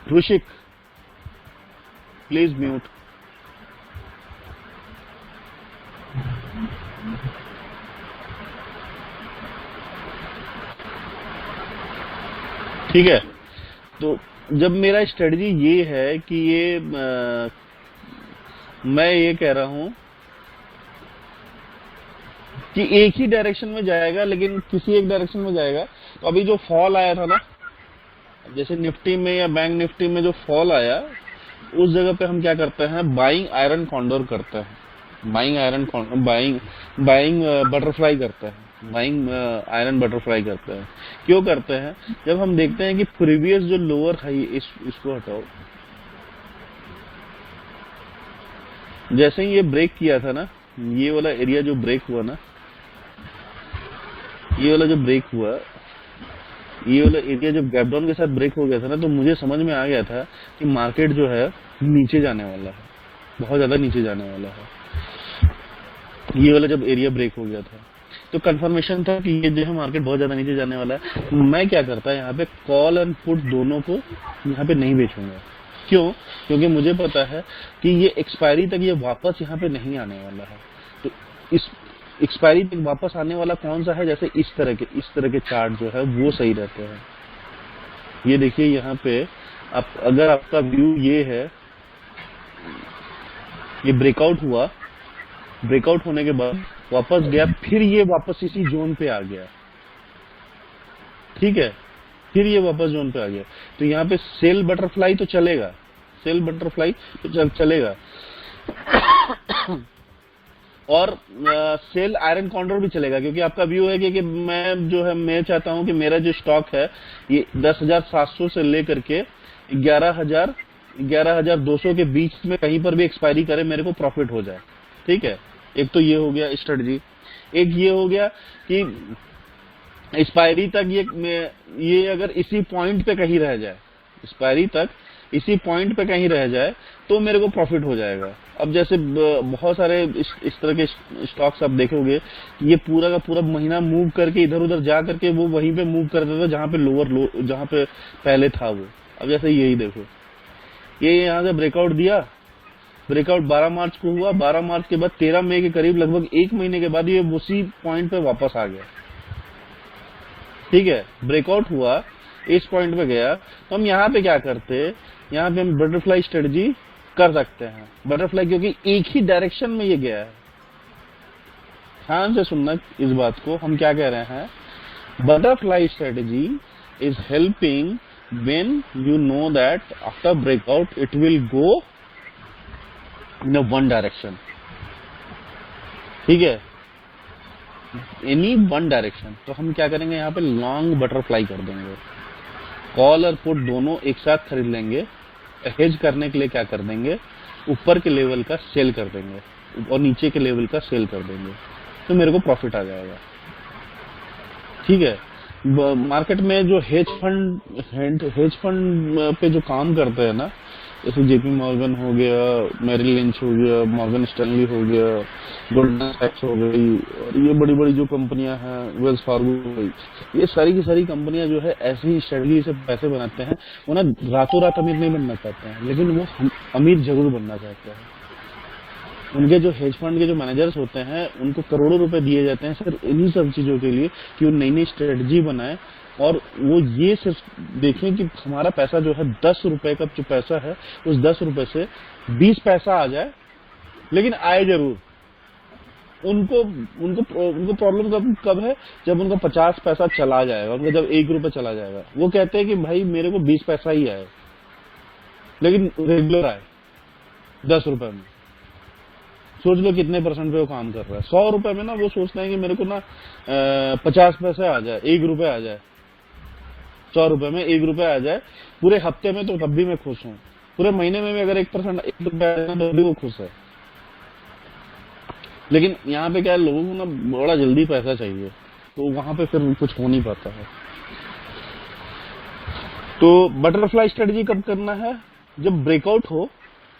Hrishik, please mute. ठीक है, तो जब मेरा strategy ये है कि ये मैं ये कह रहा हूं कि एक ही डायरेक्शन में जाएगा, लेकिन किसी एक डायरेक्शन में जाएगा। तो अभी जो फॉल आया था ना, जैसे निफ्टी में या बैंक निफ्टी में जो फॉल आया, उस जगह पे हम क्या करते हैं, बाइंग आयरन कॉन्डोर करते हैं, बाइंग बटरफ्लाई करते हैं, बाइंग आयरन बटरफ्लाई करते हैं। क्यों करते हैं? जब हम देखते हैं कि प्रीवियस जो लोअर हाई, इसको हटाओ, जैसे ही ये ब्रेक किया था ना, ये वाला एरिया जो ब्रेक हुआ ना, ये वाला जो ब्रेक हुआ, ये वाला एरिया जब गैप डाउन के साथ ब्रेक हो गया था ना, तो मुझे समझ में आ गया था कि मार्केट जो है नीचे जाने वाला है, बहुत ज्यादा नीचे जाने वाला है। ये वाला जब एरिया ब्रेक हो गया था, तो कंफर्मेशन था कि ये जो है मार्केट बहुत ज्यादा नीचे जाने वाला है। मैं क्या करता है, यहाँ पे कॉल एंड पुट दोनों को यहाँ पे नहीं बेचूंगा। क्यों? क्योंकि मुझे पता है कि ये एक्सपायरी तक ये वापस यहाँ पे नहीं आने वाला है। तो इस एक्सपायरी तक वापस आने वाला कौन सा है? जैसे इस तरह के चार्ट जो है वो सही रहते हैं। ये देखिए यहाँ पे अगर आपका व्यू ये है, ये ब्रेकआउट हुआ, ब्रेकआउट होने के बाद वापस गया, फिर ये वापस इसी जोन पे आ गया, ठीक है, फिर ये वापस जोन पे आ गया। तो यहाँ पे सेल बटरफ्लाई तो चलेगा, सेल बटरफ्लाई तो चलेगा और सेल आयरन कॉन्डोर भी चलेगा, क्योंकि आपका व्यू है कि मैं चाहता हूं कि मेरा जो स्टॉक है ये 10,700 से लेकर के 11,200 के बीच में कहीं पर भी एक्सपायरी करे, मेरे को प्रॉफिट हो जाए। ठीक है, एक तो ये हो गया स्ट्रेटजी। एक ये हो गया कि एक्सपायरी तक ये अगर इसी पॉइंट पे कहीं रह जाए, एक्सपायरी तक इसी पॉइंट पे कहीं रह जाए, तो मेरे को प्रॉफिट हो जाएगा। अब जैसे बहुत सारे इस तरह के स्टॉक्स आप देखोगे, ये पूरा का पूरा महीना मूव करके इधर उधर जा करके वो वहीं पे मूव करता था जहां पे जहां पे पहले था वो। अब जैसे यही देखो, ये यहाँ से ब्रेकआउट दिया, ब्रेकआउट 12 मार्च को हुआ, 12 मार्च के बाद 13 मई के करीब लगभग एक महीने के बाद ये उसी पॉइंट पे वापस आ गया। ठीक है, ब्रेकआउट हुआ, इस पॉइंट पे गया, तो हम यहाँ पे क्या करते, यहाँ पे हम बटरफ्लाई स्ट्रेटजी कर सकते हैं। बटरफ्लाई क्योंकि एक ही डायरेक्शन में ये गया है। ध्यान से सुनना इस बात को, हम क्या कह रहे हैं, butterfly strategy is helping when you know that after breakout it will go in a one direction, ठीक है, एनी वन डायरेक्शन। तो हम क्या करेंगे, यहाँ पे लॉन्ग बटरफ्लाई कर देंगे, कॉल और पुट दोनों एक साथ खरीद लेंगे। हेज करने के लिए क्या कर देंगे, ऊपर के लेवल का सेल कर देंगे और नीचे के लेवल का सेल कर देंगे, तो मेरे को प्रॉफिट आ जाएगा। ठीक है, मार्केट में जो हेज फंड पे जो काम करते हैं ना, जैसे जेपी मॉर्गन हो गया, मेरिल लिंच हो गया, मॉर्गन स्टैनली हो गया, गोल्डमैन सैक्स हो गई, और ये बड़ी बड़ी जो कंपनियां हैं, वेल्स फार्गो हो गई, ये सारी की सारी कंपनियां जो है ऐसी ही स्ट्रेटजी से पैसे बनाते हैं। वो ना रातों रात अमीर नहीं बनना चाहते हैं, लेकिन वो अमीर जरूर बनना चाहते हैं। उनके जो हेज फंड के जो मैनेजर्स होते हैं, उनको करोड़ों रुपए दिए जाते हैं सिर्फ इन्हीं सब चीजों के लिए कि वो नई नई स्ट्रेटजी बनाए, और वो ये सिर्फ देखें कि हमारा पैसा जो है 10 रुपए का जो पैसा है, उस 10 रुपए से 20 पैसा आ जाए, लेकिन आए जरूर। उनको प्रॉब्लम कब है, जब उनका 50 पैसा चला जाएगा, उनका जब 1 रुपए चला जाएगा, वो कहते हैं कि भाई मेरे को 20 पैसा ही आए, लेकिन रेगुलर आए 10 रुपए में। सोच लो कितने परसेंट पे वो काम कर रहा है। 100 रुपए में ना वो सोचता है कि मेरे को ना 50 पैसे आ जाए, 1 रुपए आ जाए, 100 रुपए में 1 रुपए आ जाए पूरे हफ्ते में, तो तब भी मैं खुश हूँ। पूरे महीने में भी अगर 1% 1 रुपए आ जाए तो भी वो खुश है। लेकिन यहाँ पे क्या है, लोगों को ना बड़ा जल्दी पैसा चाहिए, तो वहां पे फिर कुछ हो नहीं पाता है। तो बटरफ्लाई स्ट्रेटजी कब करना है, जब ब्रेकआउट हो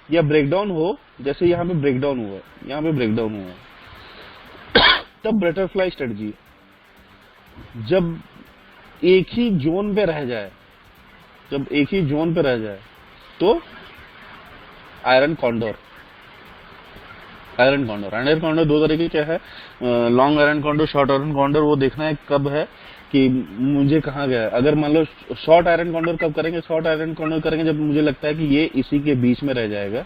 या ब्रेकडाउन हो। जैसे यहाँ पे ब्रेकडाउन हुआ, यहाँ पे ब्रेकडाउन हुआ, तब बटरफ्लाई स्ट्रेटजी। जब एक ही जोन पे रह जाए, जब एक ही जोन पे रह जाए तो आयरन कॉन्डोर। आयरन कॉन्डोर दो तरीके के है, long iron condor, short iron condor. वो देखना है कब है कि मुझे कहाँ गया। अगर मान लो शॉर्ट आयरन कॉन्डोर कब करेंगे, शॉर्ट आयरन कॉन्डोर करेंगे जब मुझे लगता है कि ये इसी के बीच में रह जाएगा,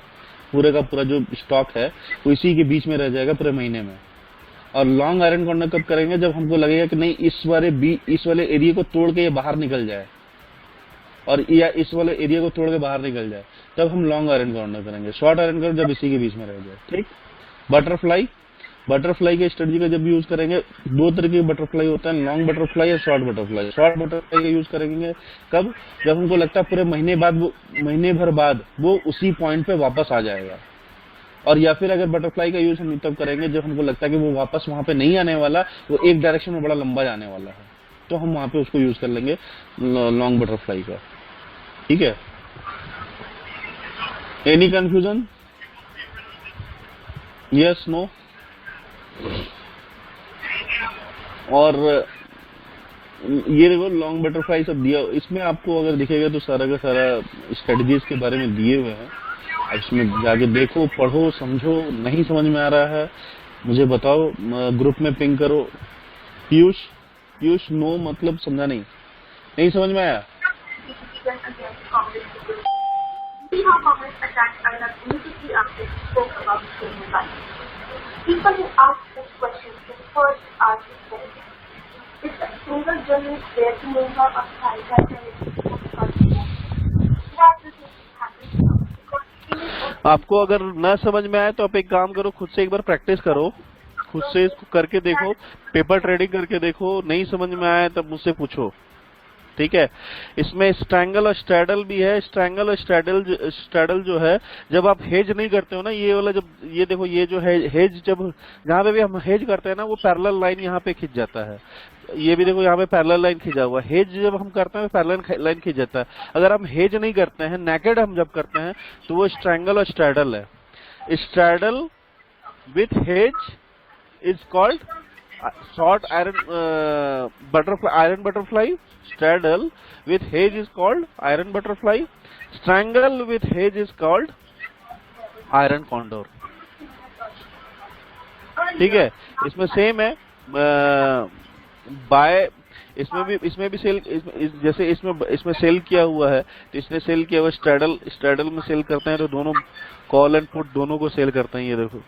पूरे का पूरा जो स्टॉक है वो इसी के बीच में रह जाएगा पूरे महीने में। और लॉन्ग आयरन कॉर्नर कब करेंगे, जब हमको लगेगा कि नहीं इस वाले एरिया को तोड़ के ये बाहर निकल जाए, और या इस वाले एरिया को तोड़ के बाहर निकल जाए, तब हम लॉन्ग आयरन कॉर्नर करेंगे। शॉर्ट आयरन कॉर्नर जब इसी के बीच में रह जाए। ठीक। बटरफ्लाई के स्ट्रेटजी का जब यूज करेंगे, दो तरह के बटरफ्लाई होता है, लॉन्ग बटरफ्लाई और शॉर्ट बटरफ्लाई। शॉर्ट बटरफ्लाई का यूज करेंगे कब, जब हमको लगता है पूरे महीने भर बाद वो उसी पॉइंट पे वापस आ जाएगा। और या फिर अगर बटरफ्लाई का यूज हम तब करेंगे जब हमको लगता है कि वो वापस वहां पे नहीं आने वाला, वो एक डायरेक्शन में बड़ा लंबा जाने वाला है, तो हम वहां पे उसको यूज कर लेंगे लॉन्ग बटरफ्लाई का। ठीक है। Any confusion? Yes, no? और ये देखो लॉन्ग बटरफ्लाई सब दिया, इसमें आपको अगर दिखेगा तो सारा का सारा स्ट्रेटजीज के बारे में दिए हुए हैं। इसमें जाके देखो, पढ़ो, समझो। नहीं समझ में आ रहा है मुझे बताओ, ग्रुप में पिंग करो। पीयूष नो मतलब समझा नहीं समझ में आया? आपको अगर न समझ में आए तो आप एक काम करो, खुद से एक बार प्रैक्टिस करो, खुद से इसको करके देखो, पेपर ट्रेडिंग करके देखो। नहीं समझ में आए तब मुझसे पूछो। ठीक है। इसमें स्ट्रैंगल और स्ट्रैडल भी है। स्ट्रैंगल और स्ट्रैडल जो है, जब आप हेज नहीं करते हो ना, ये वाला जब ये देखो, ये जो है हेज, जब जहाँ पे भी हम हेज करते हैं ना, वो पैरेलल लाइन यहाँ पे खिंच जाता है। ये भी देखो यहाँ पे पैरेलल लाइन खिंचा हुआ है। हेज जब हम करते हैं पैरेलल लाइन खिंच जाता है। अगर हम हेज नहीं करते हैं, नेकेड हम जब करते हैं, तो वो स्ट्रैंगल और स्ट्रैडल है। Straddle with hedge is called short iron butterfly. Straddle with hedge is called iron butterfly. Strangle with hedge is called iron condor. ठीक है। इसमें सेम है। बाय इसमें भी सेल, जैसे इसमें सेल किया हुआ है, तो इसने सेल किया हुआ स्ट्रैडल में सेल करते हैं, तो दोनों कॉल एंड पुट दोनों को सेल करते हैं। ये देखो,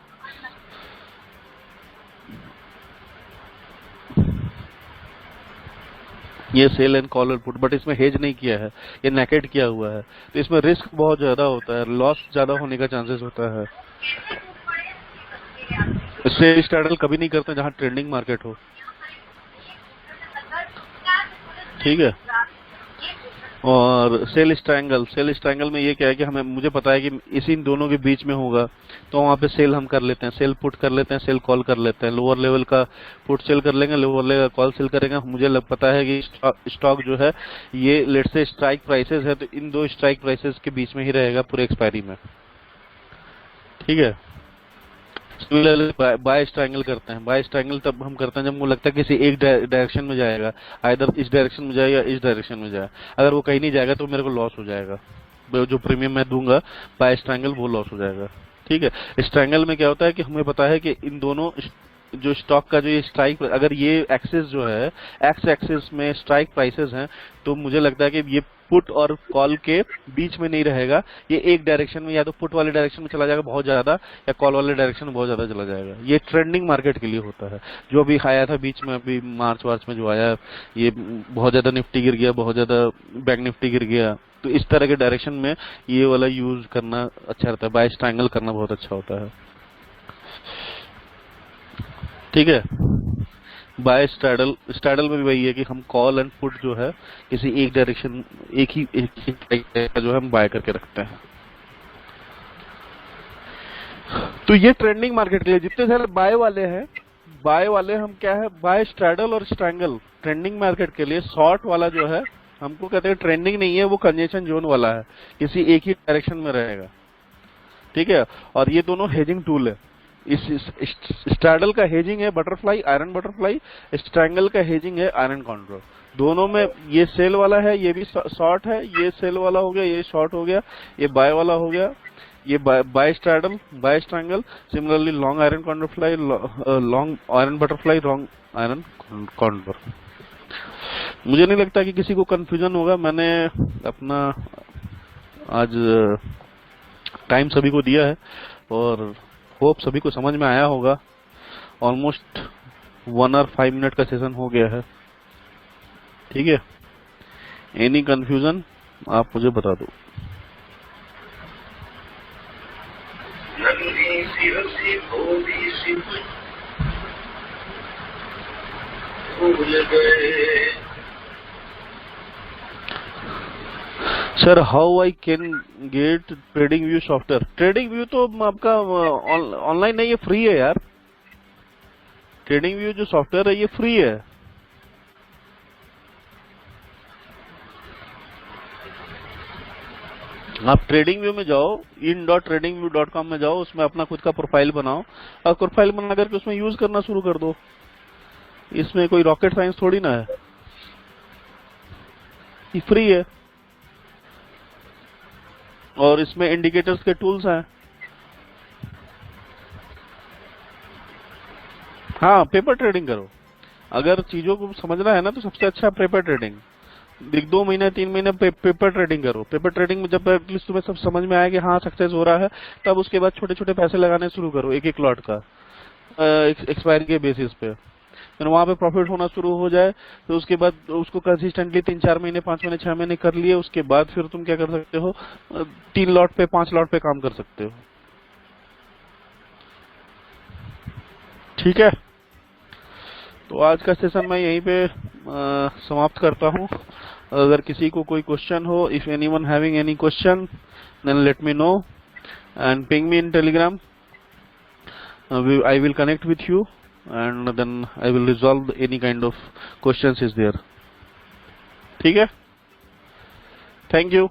ये sell and call and put, but इसमें हेज नहीं किया है, ये नेकेड किया हुआ है, तो इसमें रिस्क बहुत ज्यादा होता है, लॉस ज्यादा होने का चांसेस होता है। इससे स्ट्रैडल कभी नहीं करते जहां ट्रेंडिंग मार्केट हो। ठीक है। और सेल स्ट्रैंगल में ये क्या है कि मुझे पता है कि इसी दोनों के बीच में होगा, तो वहाँ पे सेल हम कर लेते हैं, सेल पुट कर लेते हैं, सेल कॉल कर लेते हैं। लोअर लेवल का पुट सेल कर लेंगे, लोअर लेवल का कॉल सेल करेंगे। मुझे पता है कि स्टॉक जो है ये लेट्स से स्ट्राइक प्राइसेस है, तो इन दो स्ट्राइक प्राइसेस के बीच में ही रहेगा पूरे एक्सपायरी में। ठीक है। बाय स्ट्रैंगल करते हैं। बाय स्ट्रैंगल तब हम करते हैं जब मुझे लगता है किसी एक डायरेक्शन में जाएगा, आइदर इस डायरेक्शन में जाएगा, इस डायरेक्शन में जाए। अगर वो कहीं नहीं जाएगा तो मेरे को लॉस हो जाएगा, जो प्रीमियम मैं दूंगा बाय स्ट्रैंगल वो लॉस हो जाएगा। ठीक है। स्ट्रैंगल में क्या होता है कि हमें पता है कि इन दोनों जो स्टॉक का जो ये स्ट्राइक, अगर ये एक्सिस जो है, एक्स एक्सिस में स्ट्राइक प्राइसेस हैं, तो मुझे लगता है कि ये पुट और कॉल के बीच में नहीं रहेगा, ये एक डायरेक्शन में, या तो पुट वाले डायरेक्शन में चला जाएगा बहुत ज्यादा, या कॉल वाले डायरेक्शन में बहुत ज्यादा चला जाएगा। ये ट्रेंडिंग मार्केट के लिए होता है। जो अभी आया था बीच में, अभी मार्च में जो आया, ये बहुत ज्यादा निफ्टी गिर गया, बहुत ज्यादा बैंक निफ्टी गिर गया, तो इस तरह के डायरेक्शन में ये वाला यूज करना अच्छा रहता है। बाय स्ट्रैंगल करना बहुत अच्छा होता है। ठीक है। बाय स्ट्रैडल में भी वही है कि हम कॉल एंड पुट जो है किसी एक डायरेक्शन, एक ही का जो है हम बाय करके रखते हैं। तो ये ट्रेंडिंग मार्केट के लिए जितने सारे बाय वाले हम क्या है, बाय स्ट्रैडल और स्ट्रैंगल ट्रेंडिंग मार्केट के लिए। शॉर्ट वाला जो है हमको कहते हैं ट्रेंडिंग नहीं है, वो कंजेशन जोन वाला है, किसी एक ही डायरेक्शन में रहेगा। ठीक है। और ये दोनों हेजिंग टूल है, इस स्ट्रैडल का हेजिंग है बटरफ्लाई, आयरन बटरफ्लाई, स्ट्रैंगल का हेजिंग है आयरन कॉन्डोर। दोनों में ये सेल वाला है, ये भी शॉर्ट है, ये सेल वाला हो गया, ये शॉर्ट हो गया, ये बाय वाला हो गया, ये buy straddle, buy strangle. Similarly long iron condor fly, long iron butterfly, long iron condor. मुझे नहीं लगता कि किसी को कंफ्यूजन होगा। मैंने अपना आज टाइम सभी को दिया है और होप सभी को समझ में आया होगा। ऑलमोस्ट 1 और 5 मिनट का सेशन हो गया है, ठीक है। एनी कंफ्यूजन आप मुझे बता दो। Sir how I can get trading view software? Trading view तो आपका ऑनलाइन नहीं, ये फ्री है यार। ट्रेडिंग व्यू जो सॉफ्टवेयर है ये फ्री है। आप ट्रेडिंग व्यू में जाओ, in.tradingview.com में जाओ, उसमें अपना खुद का प्रोफाइल बनाओ और प्रोफाइल बना करके उसमें यूज करना शुरू कर दो। इसमें कोई रॉकेट साइंस थोड़ी ना है, ये फ्री है। और इसमें इंडिकेटर्स के टूल्स हैं। हाँ, पेपर ट्रेडिंग करो। अगर चीजों को समझना है ना तो सबसे अच्छा पेपर ट्रेडिंग। 2 महीने 3 महीने पेपर ट्रेडिंग करो। पेपर ट्रेडिंग में जब एटलीस्ट तुम्हें सब समझ में आया कि हाँ सक्सेस हो रहा है, तब उसके बाद छोटे छोटे पैसे लगाने शुरू करो, एक एक लॉट का एक्सपायरी के बेसिस पे। फिर वहां पे प्रॉफिट होना शुरू हो जाए तो उसके बाद उसको कंसिस्टेंटली 3-4 महीने, 5 महीने, 6 महीने कर लिए, उसके बाद फिर तुम क्या कर सकते हो, 3 लॉट पे, 5 लॉट पे काम कर सकते हो, ठीक है। तो आज का सेशन मैं यहीं पे समाप्त करता हूँ। अगर किसी को कोई क्वेश्चन हो, if anyone having any question then let me know and ping me in Telegram. I will connect with you and then I will resolve any kind of questions is there, ठीक है। Thank you.